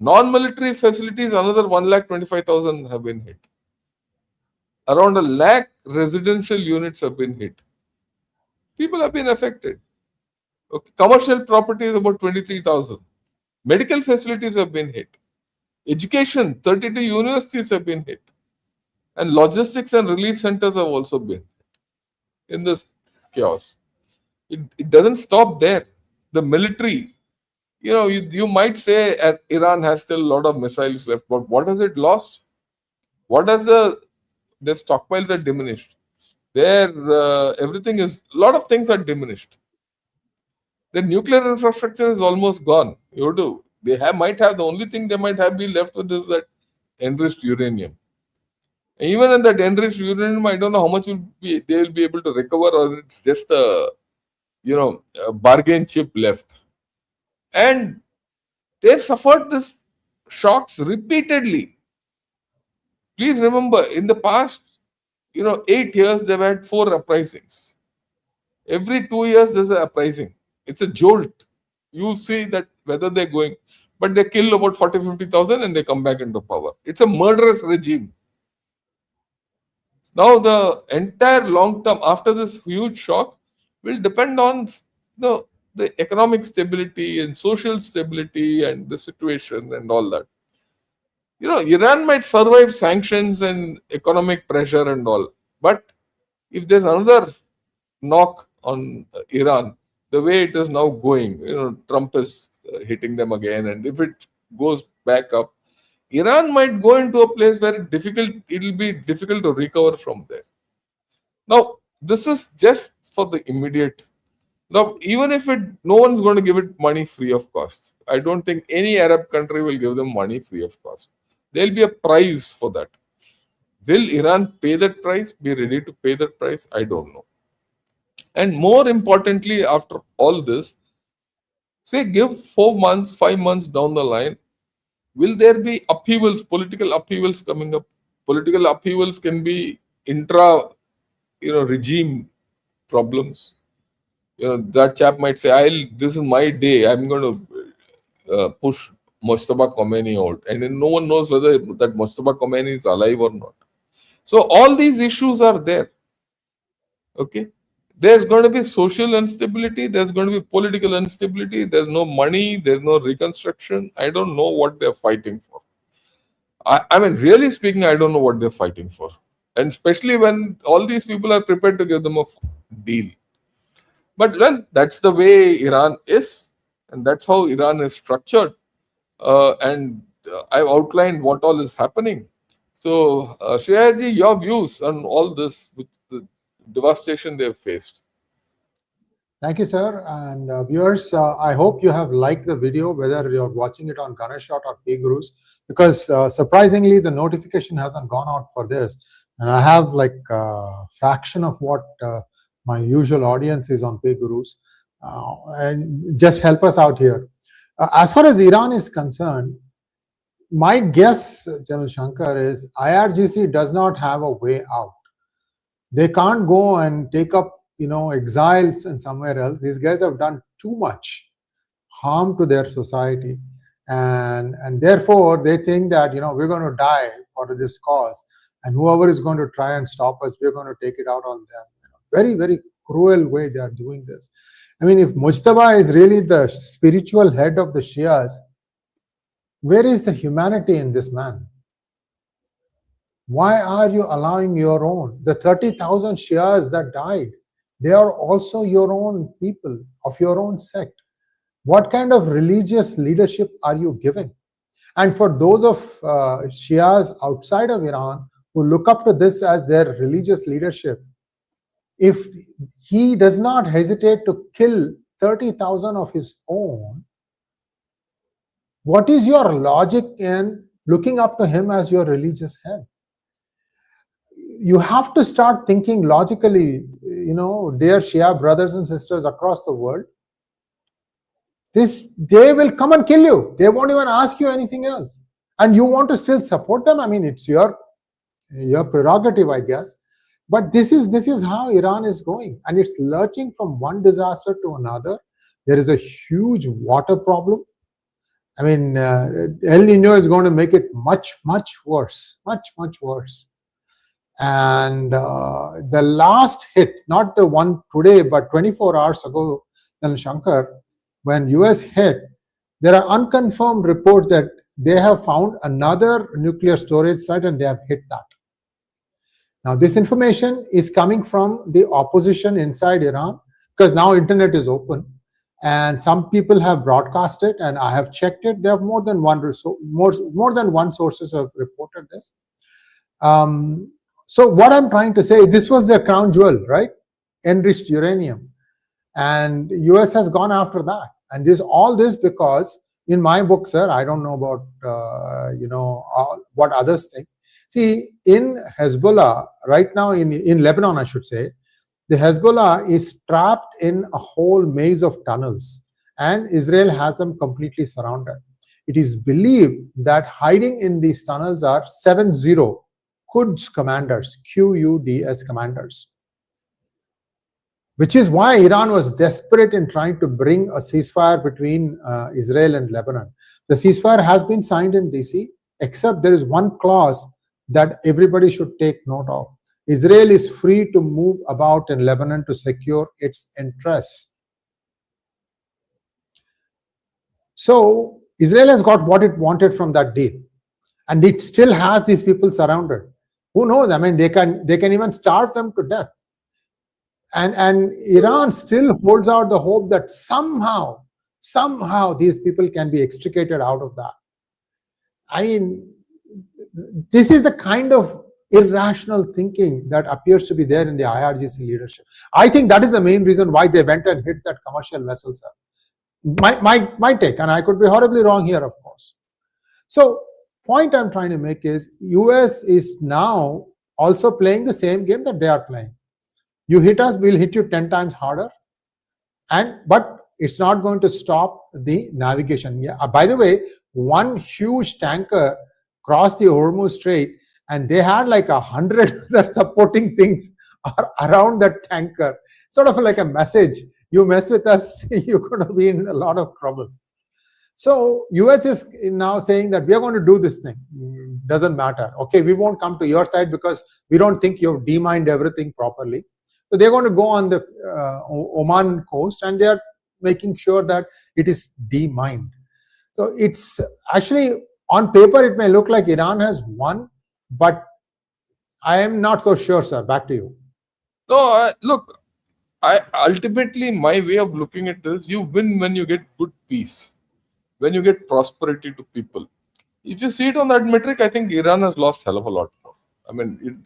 Non-military facilities, another 1,25,000 have been hit. Around a lakh residential units have been hit. People have been affected. Okay. Commercial properties about 23,000. Medical facilities have been hit. Education, 32 universities have been hit. And logistics and relief centers have also been hit in this chaos. It doesn't stop there. The military, you might say Iran has still a lot of missiles left, but what has it lost? What has their stockpiles are diminished? Their everything is, a lot of things are diminished. The nuclear infrastructure is almost gone. Might have, the only thing they might have been left with is that enriched uranium. And even in that enriched uranium, I don't know how much they will be able to recover, or it's just a bargain chip left. And they've suffered this shocks repeatedly. Please remember, in the past, 8 years, they've had 4 uprisings. Every 2 years, there's an uprising. It's a jolt. You see that whether they're going, but they kill about 40, 50,000 and they come back into power. It's a murderous regime. Now, the entire long term, after this huge shock, will depend on the economic stability and social stability and the situation and all that. Iran might survive sanctions and economic pressure and all, but if there's another knock on Iran, the way it is now going, Trump is hitting them again, and if it goes back up, Iran might go into a place where it'll be difficult to recover from there. Now, this is just for the immediate. Now, even if no one's going to give it money free of cost. I don't think any Arab country will give them money free of cost. There'll be a price for that. Will Iran pay that price? Be ready to pay that price? I don't know. And more importantly, after all this, say give 4 months, 5 months down the line, will there be upheavals, political upheavals coming up? Political upheavals can be regime problems. That chap might say, this is my day, I'm going to push 𝗪𝗡𝗏 Khomeini out. And then no one knows whether that 𝗪𝗡𝗏 Khomeini is alive or not. So all these issues are there. Okay. There's going to be social instability. There's going to be political instability. There's no money. There's no reconstruction. I don't know what they're fighting for. I mean, really speaking, I don't know what they're fighting for. And especially when all these people are prepared to give them a deal. But well, that's the way Iran is. And that's how Iran is structured. And I've outlined what all is happening. So, Sree Iyer ji, your views on all this with the devastation they've faced. Thank you, sir. And viewers, I hope you have liked the video, whether you're watching it on Ganesshot or PGurus, because surprisingly, the notification hasn't gone out for this. And I have like a fraction of what my usual audience is on PGurus. And just help us out here. As far as Iran is concerned, my guess, General Shankar, is IRGC does not have a way out. They can't go and take up, exiles and somewhere else. These guys have done too much harm to their society. And therefore, they think that, we're going to die for this cause. And whoever is going to try and stop us, we're going to take it out on them. Very, very cruel way they are doing this. I mean, if Mujtaba is really the spiritual head of the Shias, where is the humanity in this man? Why are you allowing your own? The 30,000 Shias that died, they are also your own people of your own sect. What kind of religious leadership are you giving? And for those of Shias outside of Iran who look up to this as their religious leadership, if he does not hesitate to kill 30,000 of his own, What is your logic in looking up to him as your religious head? You have to start thinking logically, dear Shia brothers and sisters across the world. They will come and kill you. They won't even ask you anything else. And you want to still support them? I mean, it's your prerogative, I guess. But this is how Iran is going. And it's lurching from one disaster to another. There is a huge water problem. I mean, El Nino is going to make it much, much worse. Much, much worse. And the last hit, not the one today, but 24 hours ago, then Shankar, when US hit, there are unconfirmed reports that they have found another nuclear storage site and they have hit that. Now, this information is coming from the opposition inside Iran, because now internet is open and some people have broadcast it, and I have checked it. There are more than one sources have reported this. So what I'm trying to say is this was their crown jewel, right? Enriched uranium. And US has gone after that. And all this because in my book, sir, I don't know about, what others think. See, in Hezbollah, right now in Lebanon, I should say, the Hezbollah is trapped in a whole maze of tunnels and Israel has them completely surrounded. It is believed that hiding in these tunnels are 70 Quds commanders, Quds commanders, which is why Iran was desperate in trying to bring a ceasefire between Israel and Lebanon. The ceasefire has been signed in DC, except there is one clause that everybody should take note of. Israel is free to move about in Lebanon to secure its interests. So Israel has got what it wanted from that deal, and it still has these people surrounded. Who knows? I mean, they can even starve them to death. And Iran still holds out the hope that somehow these people can be extricated out of that. I mean, this is the kind of irrational thinking that appears to be there in the IRGC leadership. I think that is the main reason why they went and hit that commercial vessel, sir. My take, and I could be horribly wrong here, of course. So, point I'm trying to make is US is now also playing the same game that they are playing. You hit us, we'll hit you 10 times harder. But it's not going to stop the navigation. Yeah. By the way, one huge tanker crossed the Hormuz Strait, and they had like 100 other supporting things around that tanker. Sort of like a message. You mess with us, you're going to be in a lot of trouble. So US is now saying that we are going to do this thing. Doesn't matter. Okay, we won't come to your side because we don't think you've demined everything properly. So they're going to go on the Oman coast, and they are making sure that it is demined. So it's actually, on paper, it may look like Iran has won, but I am not so sure, sir. Back to you. No, look, ultimately, my way of looking at this, you win when you get good peace, when you get prosperity to people. If you see it on that metric, I think Iran has lost hell of a lot more. I mean,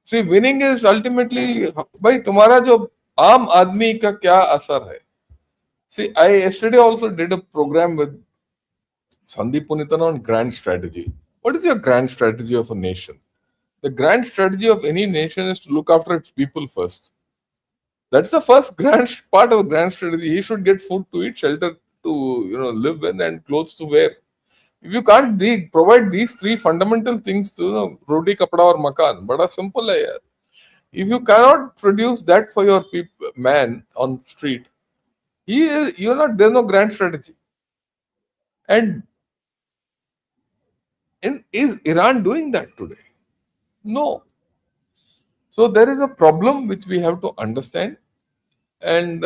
see, winning is ultimately, bhai, tumhara jo aam aadmi ka kya asar hai? See, I yesterday also did a program with Sandeep Punithan on grand strategy. What is your grand strategy of a nation? The grand strategy of any nation is to look after its people first. That's the first grand part of grand strategy. He should get food to eat, shelter to live in, and clothes to wear. If you can't provide these three fundamental things to roti, kapda or makan, bada simple hai yaar. If you cannot produce that for your man on street, there's no grand strategy. And is Iran doing that today? No. So there is a problem which we have to understand. And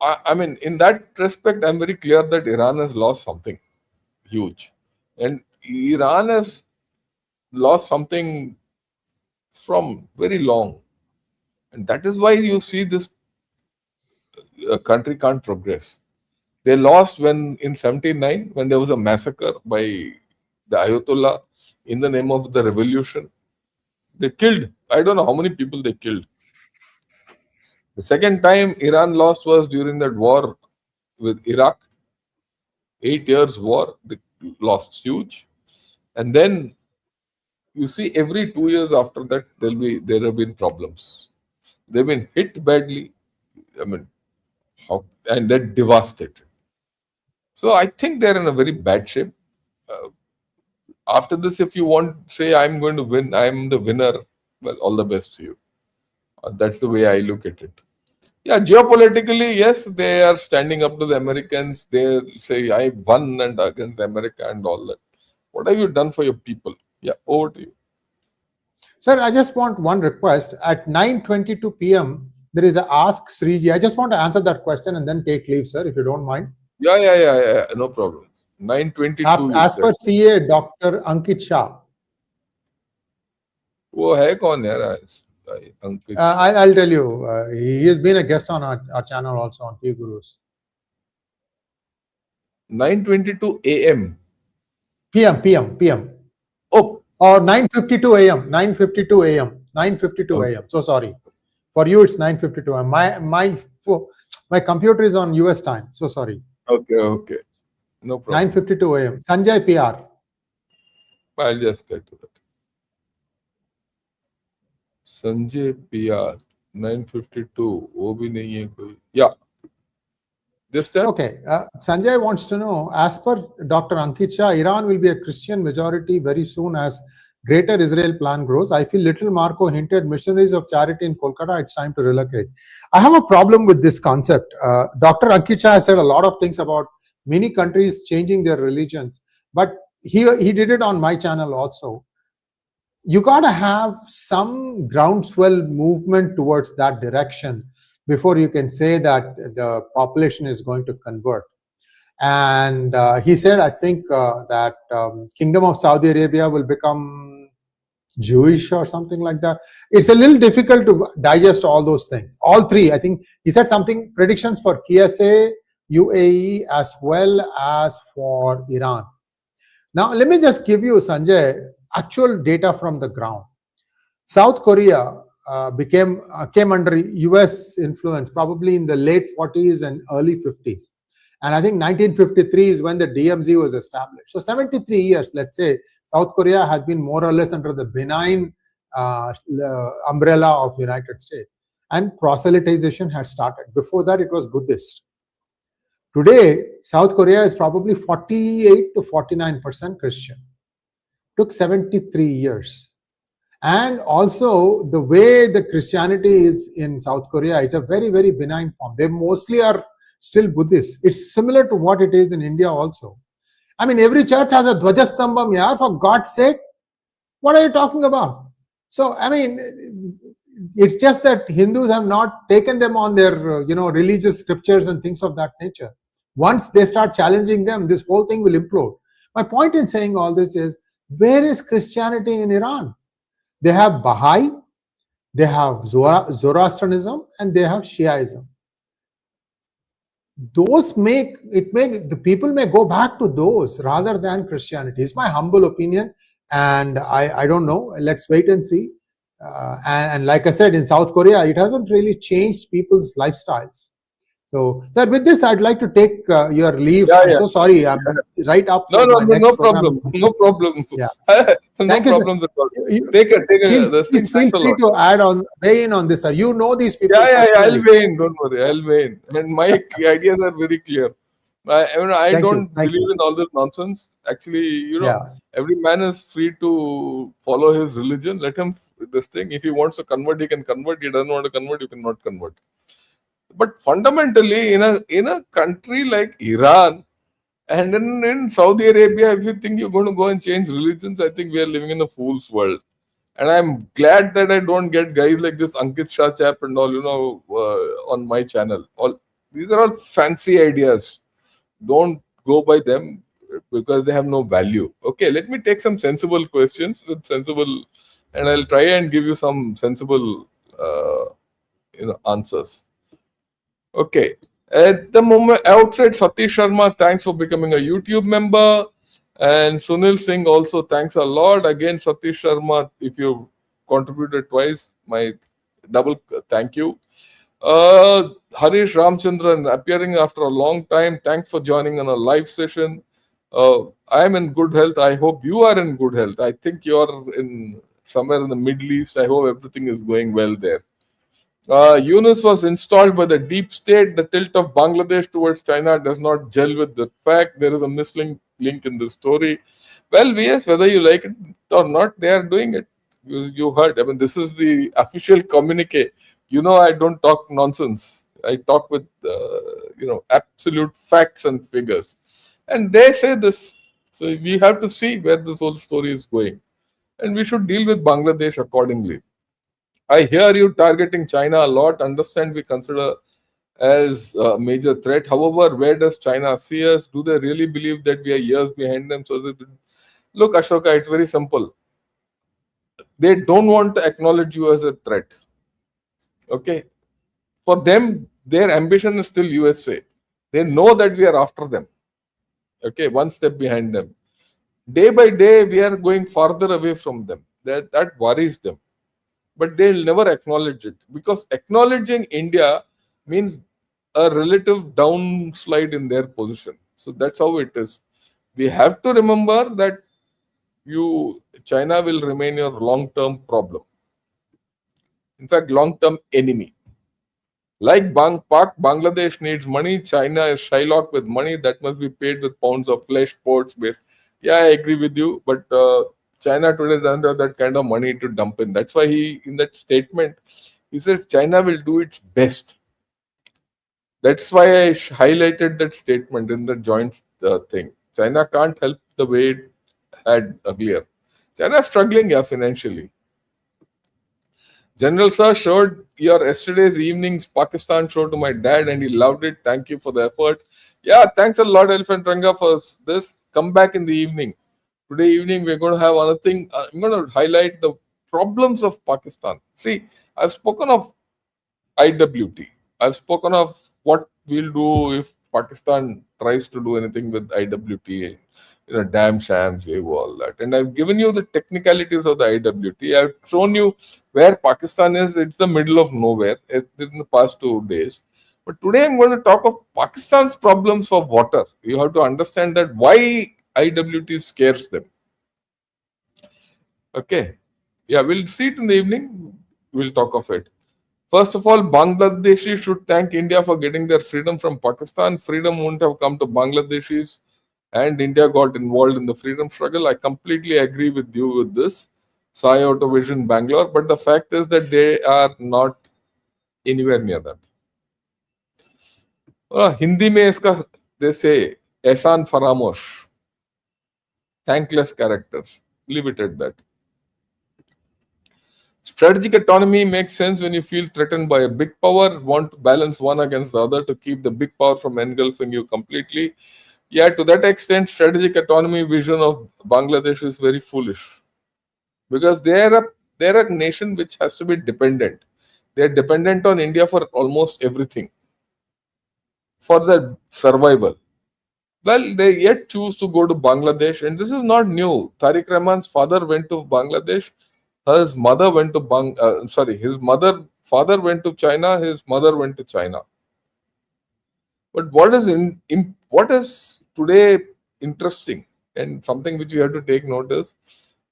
I mean, in that respect, I'm very clear that Iran has lost something huge. And Iran has lost something from very long. And that is why you see this country can't progress. They lost in 79, when there was a massacre by the Ayatollah in the name of the revolution. They killed, I don't know how many people they killed. The second time Iran lost was during that war with Iraq. 8 years war, they lost huge. And then you see every 2 years after that, there have been problems. They've been hit badly. I mean, and they're devastated. So I think they're in a very bad shape. After this, if you want, say, I'm going to win, I'm the winner, well, all the best to you. That's the way I look at it. Yeah, geopolitically, yes, they are standing up to the Americans. They say, I won and against America and all that. What have you done for your people? Yeah, over to you. Sir, I just want one request. At 9:22 p.m., there is a Ask Sree ji. I just want to answer that question and then take leave, sir, if you don't mind. Yeah, no problem. 9:22. As per CA, Dr. Ankit Shah. वो है कौन यार? Ankit. I'll tell you. He has been a guest on our channel also on PGurus. 9:22 a.m. PM. Oh. Or 9:52 a.m. 9:52 a.m. 9:52 a.m. So sorry. For you, it's 9:52 a.m. My computer is on US time. So sorry. Okay. No problem. 9:52 a.m. Sanjay PR. I'll just get to that. Sanjay PR 9:52. वो भी नहीं है कोई. Yeah. This time? Okay. Sanjay wants to know, as per Dr. Ankit Shah, Iran will be a Christian majority very soon as Greater Israel plan grows. I feel little Marco hinted missionaries of charity in Kolkata, it's time to relocate. I have a problem with this concept. Dr. Ankit Shah has said a lot of things about many countries changing their religions, but he did it on my channel also. You got to have some groundswell movement towards that direction before you can say that the population is going to convert. And he said, I think that Kingdom of Saudi Arabia will become Jewish or something like that. It's a little difficult to digest all those things. All three, I think he said something, predictions for KSA, UAE, as well as for Iran. Now, let me just give you, Sanjay, actual data from the ground. South Korea came under US influence probably in the late 40s and early 50s. And I think 1953 is when the DMZ was established. So 73 years, let's say, South Korea has been more or less under the benign umbrella of United States. And proselytization had started. Before that, it was Buddhist. Today, South Korea is probably 48 to 49% Christian. Took 73 years. And also, the way the Christianity is in South Korea, it's a very, very benign form. They mostly are still Buddhist. It's similar to what it is in India also. I mean, every church has a 𝗏𝗏𝗪𝗏𝗪𝗏, yeah, for God's sake. What are you talking about? So, I mean, it's just that Hindus have not taken them on their, religious scriptures and things of that nature. Once they start challenging them, this whole thing will implode. My point in saying all this is, where is Christianity in Iran? They have Baha'i, they have Zoroastrianism, and they have Shiaism. Those the people may go back to those rather than Christianity. It's my humble opinion, and I don't know. Let's wait and see. And like I said, in South Korea, it hasn't really changed people's lifestyles. So, sir, with this, I'd like to take your leave. I'm so sorry. I'm right up. No problem. No problem. Yeah. Thank you, sir. Take it. Please feel free to weigh in on this, sir. You know these people. Yeah, I'll weigh in. Don't worry. I'll weigh in. I mean, my ideas are very clear. I don't believe in all this nonsense. Actually, every man is free to follow his religion. Let him this thing. If he wants to convert, he can convert. He doesn't want to convert, you cannot convert. But fundamentally, in a country like Iran and in Saudi Arabia, if you think you're going to go and change religions, I think we are living in a fool's world. And I'm glad that I don't get guys like this Ankit Shah chap and all, on my channel. These are all fancy ideas. Don't go by them because they have no value. Okay, let me take some sensible questions and I'll try and give you some sensible, answers. Okay. At the moment, outside Satish Sharma, thanks for becoming a YouTube member. And Sunil Singh also, thanks a lot. Again, Satish Sharma, if you contributed twice, my double thank you. Harish Ramchandran appearing after a long time. Thanks for joining on a live session. I am in good health. I hope you are in good health. I think you are in somewhere in the Middle East. I hope everything is going well there. Yunus was installed by the deep state. The tilt of Bangladesh towards China does not gel with the fact. There is a link in the story. Well, yes, whether you like it or not, they are doing it. You heard. I mean, this is the official communique. You know, I don't talk nonsense. I talk with, absolute facts and figures. And they say this. So we have to see where this whole story is going. And we should deal with Bangladesh accordingly. I hear you targeting China a lot. Understand we consider as a major threat. However, where does China see us? Do they really believe that we are years behind them? Look, Ashoka, it's very simple. They don't want to acknowledge you as a threat. Okay. For them, their ambition is still USA. They know that we are after them. Okay, one step behind them. Day by day, we are going farther away from them. That worries them. But they'll never acknowledge it, because acknowledging India means a relative downslide in their position. So that's how it is. We have to remember that China will remain your long-term problem. In fact, long-term enemy. Like Bangladesh needs money, China is Shylock with money that must be paid with pounds of flesh, ports, base. Yeah, I agree with you, but China today doesn't have that kind of money to dump in. That's why in that statement, he said China will do its best. That's why I highlighted that statement in the joint thing. China can't help the way it had earlier. China is struggling, financially. General Sir showed your yesterday's evening's Pakistan show to my dad and he loved it. Thank you for the effort. Yeah, thanks a lot, Elephant Ranga, for this. Come back in the evening. Today evening, we're going to have another thing. I'm going to highlight the problems of Pakistan. See, I've spoken of IWT. I've spoken of what we'll do if Pakistan tries to do anything with IWT, dam shams, all that. And I've given you the technicalities of the IWT. I've shown you where Pakistan is. It's the middle of nowhere in the past 2 days. But today I'm going to talk of Pakistan's problems for water. You have to understand that why IWT scares them. Okay. Yeah, we'll see it in the evening. We'll talk of it. First of all, Bangladeshis should thank India for getting their freedom from Pakistan. Freedom wouldn't have come to Bangladeshis, and India got involved in the freedom struggle. I completely agree with you with this. Sai Auto Vision Bangalore, but the fact is that they are not anywhere near that. Hindi mein iska, they say, ehsan faramosh. Thankless characters. Leave it at that. Strategic autonomy makes sense when you feel threatened by a big power, want to balance one against the other to keep the big power from engulfing you completely. Yeah, to that extent, strategic autonomy vision of Bangladesh is very foolish. Because they're a nation which has to be dependent. They're dependent on India for almost everything. For their survival. Well, they yet choose to go to Bangladesh, and this is not new. Tariq Rahman's father went to Bangladesh. His mother went to father went to China. His mother went to China. But what is today interesting and something which you have to take notice?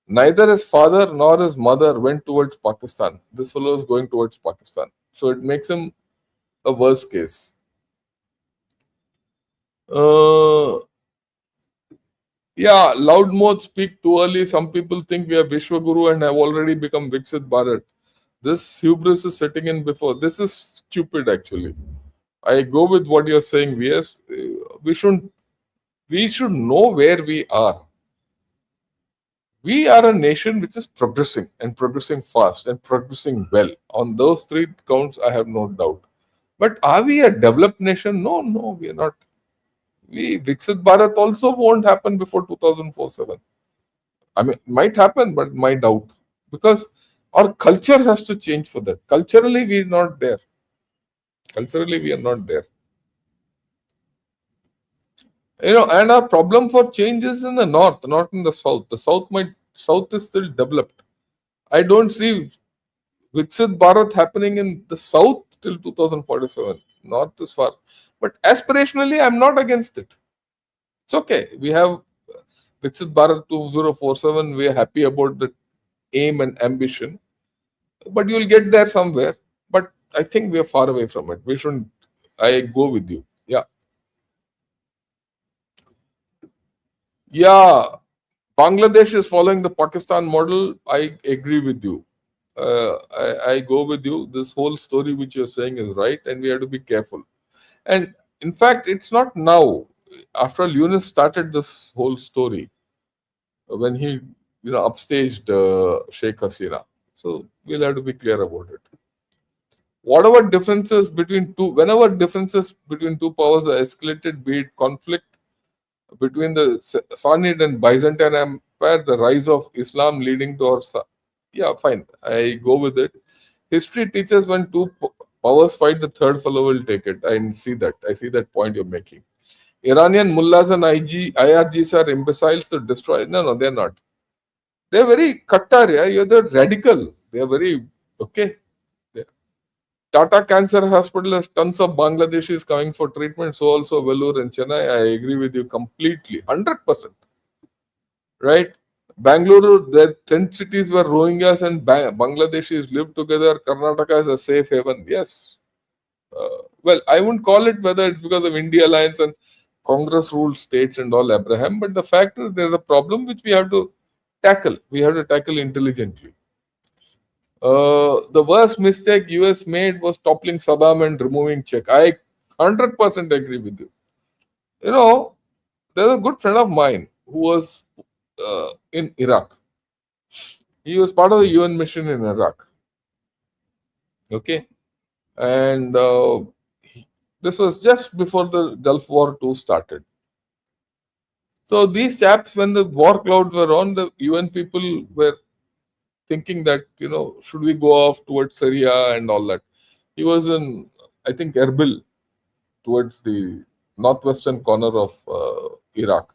Neither his father nor his mother went towards Pakistan. This fellow is going towards Pakistan, so it makes him a worse case. Yeah, loud mouth speak too early. Some people think we are Vishwaguru and have already become 𝗥𝗘𝗿𝗏 Bharat. This hubris is setting in before. This is stupid, actually. I go with what you're saying, VS. We should know where we are. We are a nation which is progressing and progressing fast and progressing well. On those 3 counts, I have no doubt. But are we a developed nation? No, we are not. 𝗥𝗘𝗿𝗏 Bharat also won't happen before 2047. I mean, it might happen, but my doubt. Because our culture has to change for that. Culturally, we are not there. And our problem for change is in the north, not in the south. The south is still developed. I don't see 𝗥𝗘𝗿𝗏 Bharat happening in the south till 2047. North is far. But aspirationally, I'm not against it. It's okay. We have Viksit Bharat 2047. We're happy about the aim and ambition. But you'll get there somewhere. But I think we're far away from it. We shouldn't. I go with you. Yeah. Yeah. Bangladesh is following the Pakistan model. I agree with you. I go with you. This whole story which you're saying is right, and we have to be careful. And in fact, it's not now. After all, Yunus started this whole story when he, upstaged Sheikh Hasina. So we'll have to be clear about it. Whenever differences between two powers are escalated, be it conflict between the Sassanid and Byzantine Empire, the rise of Islam leading to yeah, fine. I go with it. History teaches when two powers fight, the third fellow will take it. I see that. I see that point you're making. Iranian mullahs and IRGs are imbeciles to destroy. No, they're not. They're very kattar, yeah. You're radical. They're very okay. Tata Cancer Hospital has tons of Bangladeshis coming for treatment. So also Vellore and Chennai. I agree with you completely, 100%. Right? Bangalore, their 10 cities where Rohingyas and Bangladeshis live together. Karnataka is a safe haven. Yes. Well, I wouldn't call it whether it's because of India Alliance and Congress ruled states and all, Abraham, but the fact is there's a problem which we have to tackle. We have to tackle intelligently. The worst mistake US made was toppling Saddam and removing Czech. I 100% agree with you. There's a good friend of mine who was in Iraq. He was part of the UN mission in Iraq. Okay. And this was just before the Gulf War II started. So these chaps, when the war clouds were on, the UN people were thinking that, should we go off towards Syria and all that. He was in, I think, Erbil, towards the northwestern corner of Iraq.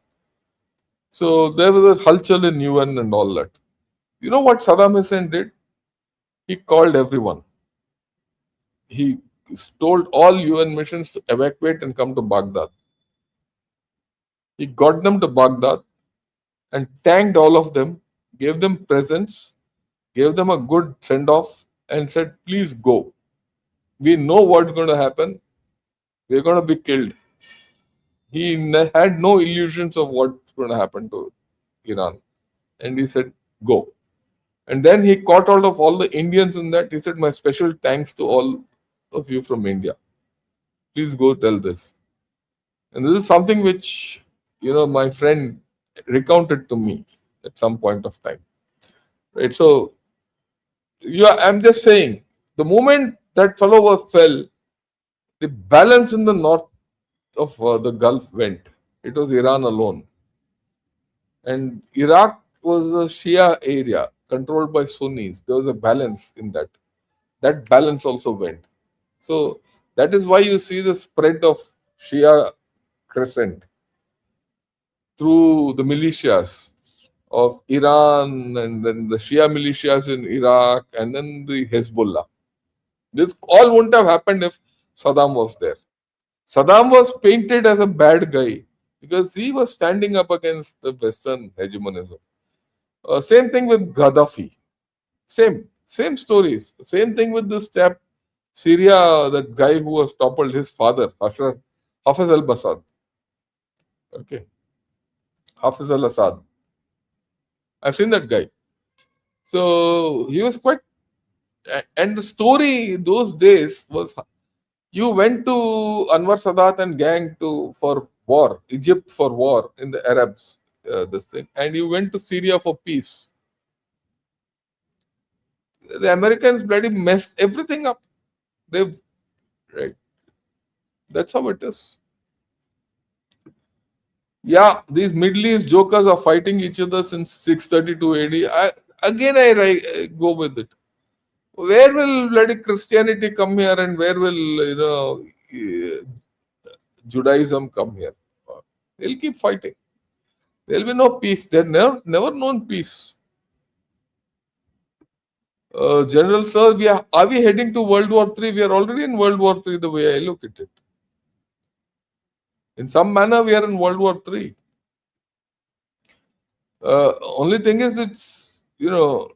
So there was a halchal in UN and all that. You know what Saddam Hussein did? He called everyone. He told all UN missions to evacuate and come to Baghdad. He got them to Baghdad and thanked all of them, gave them presents, gave them a good send-off and said, please go. We know what's going to happen. We're going to be killed. He had no illusions of what's going to happen to Iran. And he said, go. And then he caught out of all the Indians in that. He said, my special thanks to all of you from India. Please go tell this. And this is something which, my friend recounted to me at some point of time. Right? So, I'm just saying, the moment that fellow fell, the balance in the north of the Gulf went. It was Iran alone. And Iraq was a Shia area controlled by Sunnis. There was a balance in that. That balance also went. So that is why you see the spread of Shia crescent through the militias of Iran and then the Shia militias in Iraq and then the Hezbollah. This all wouldn't have happened if Saddam was there. Saddam was painted as a bad guy because he was standing up against the Western hegemonism. Same thing with Gaddafi. Same stories. Same thing with this chap, Syria, that guy who was toppled, his father, Hafez al-Assad. Okay. Hafez al-Assad. I've seen that guy. So he was quite... And the story those days was... You went to Anwar Sadat and gang for war, Egypt for war in the Arabs, this thing, and you went to Syria for peace. The Americans bloody messed everything up. Right. That's how it is. Yeah, these Middle East jokers are fighting each other since 632 AD. I go with it. Where will bloody Christianity come here and where will, Judaism come here? They'll keep fighting. There'll be no peace. They've never known peace. General Sir, are we heading to World War III? We are already in World War III, the way I look at it. In some manner, we are in World War III. Only thing is, it's, the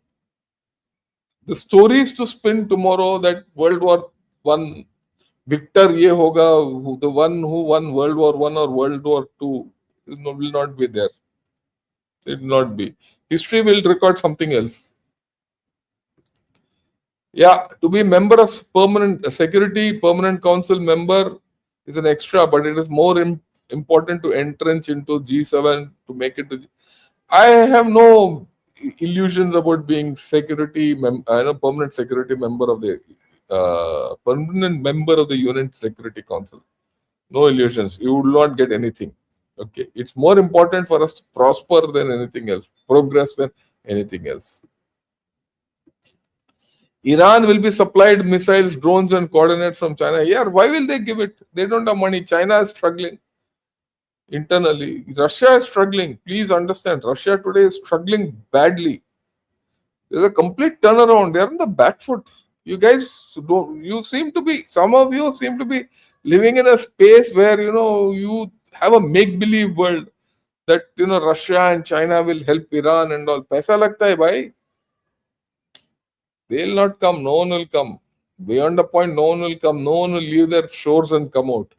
stories to spin tomorrow that World War One victor ye hoga, the one who won World War One or World War Two, will not be there. It will not be. History will record something else. Yeah, to be member of permanent security, permanent council member is an extra, but it is more important to entrench into G7 to make it to. I have no illusions about being permanent security member of the permanent member of the UN Security Council. No illusions. You will not get anything. Okay, it's more important for us to prosper than anything else, progress than anything else. Iran will be supplied missiles, drones, and coordinates from China. Yeah, why will they give it? They don't have money. China is struggling internally. Russia is struggling. Please understand, Russia today is struggling badly. There's a complete turnaround. They're on the back foot. You guys some of you seem to be living in a space where, you have a make-believe world that, Russia and China will help Iran and all. Paisa lagta hai, bhai. They'll not come. No one will come. Beyond a point, no one will come. No one will leave their shores and come out.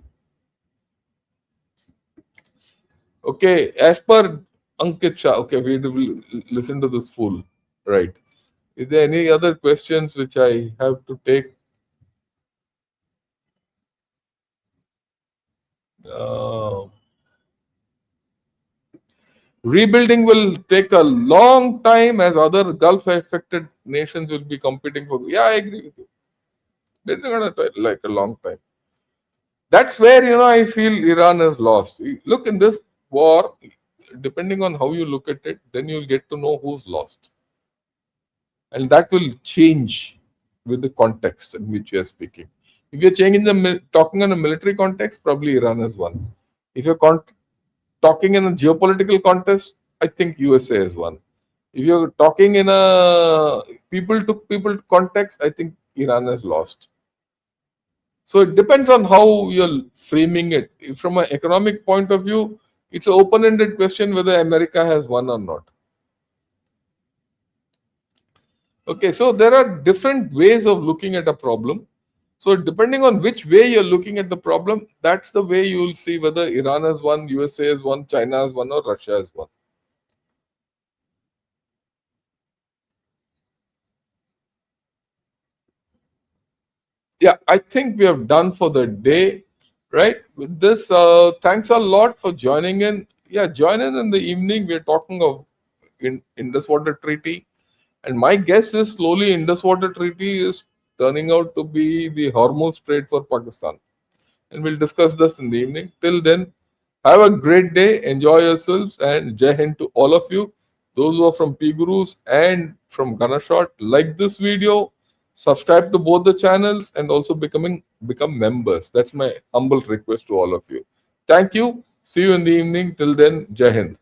Okay, as per Ankit Shah. Okay, we will listen to this fool. Right. Is there any other questions which I have to take? Rebuilding will take a long time as other Gulf affected nations will be competing for. Yeah, I agree with you. It's going to take like a long time. That's where, I feel Iran has lost. Look, in this war, depending on how you look at it, then you'll get to know who's lost. And that will change with the context in which you're speaking. If you're talking in a military context, probably Iran has won. If you're talking in a geopolitical context, I think USA has won. If you're talking in a people to people context, I think Iran has lost. So it depends on how you're framing it. From an economic point of view, it's an open-ended question whether America has won or not. Okay, so there are different ways of looking at a problem. So depending on which way you're looking at the problem, that's the way you will see whether Iran has won, USA has won, China has won, or Russia has won. Yeah, I think we have done for the day, right? With this, thanks a lot for joining in. Yeah, join in the evening. We're talking of Indus Water Treaty. And my guess is slowly Indus Water Treaty is turning out to be the Hormuz Strait for Pakistan. And we'll discuss this in the evening. Till then, have a great day. Enjoy yourselves and Jai Hind to all of you. Those who are from PGurus and from Ganashot, like this video, subscribe to both the channels and also become members. That's my humble request to all of you. Thank you. See you in the evening. Till then, Jai Hind.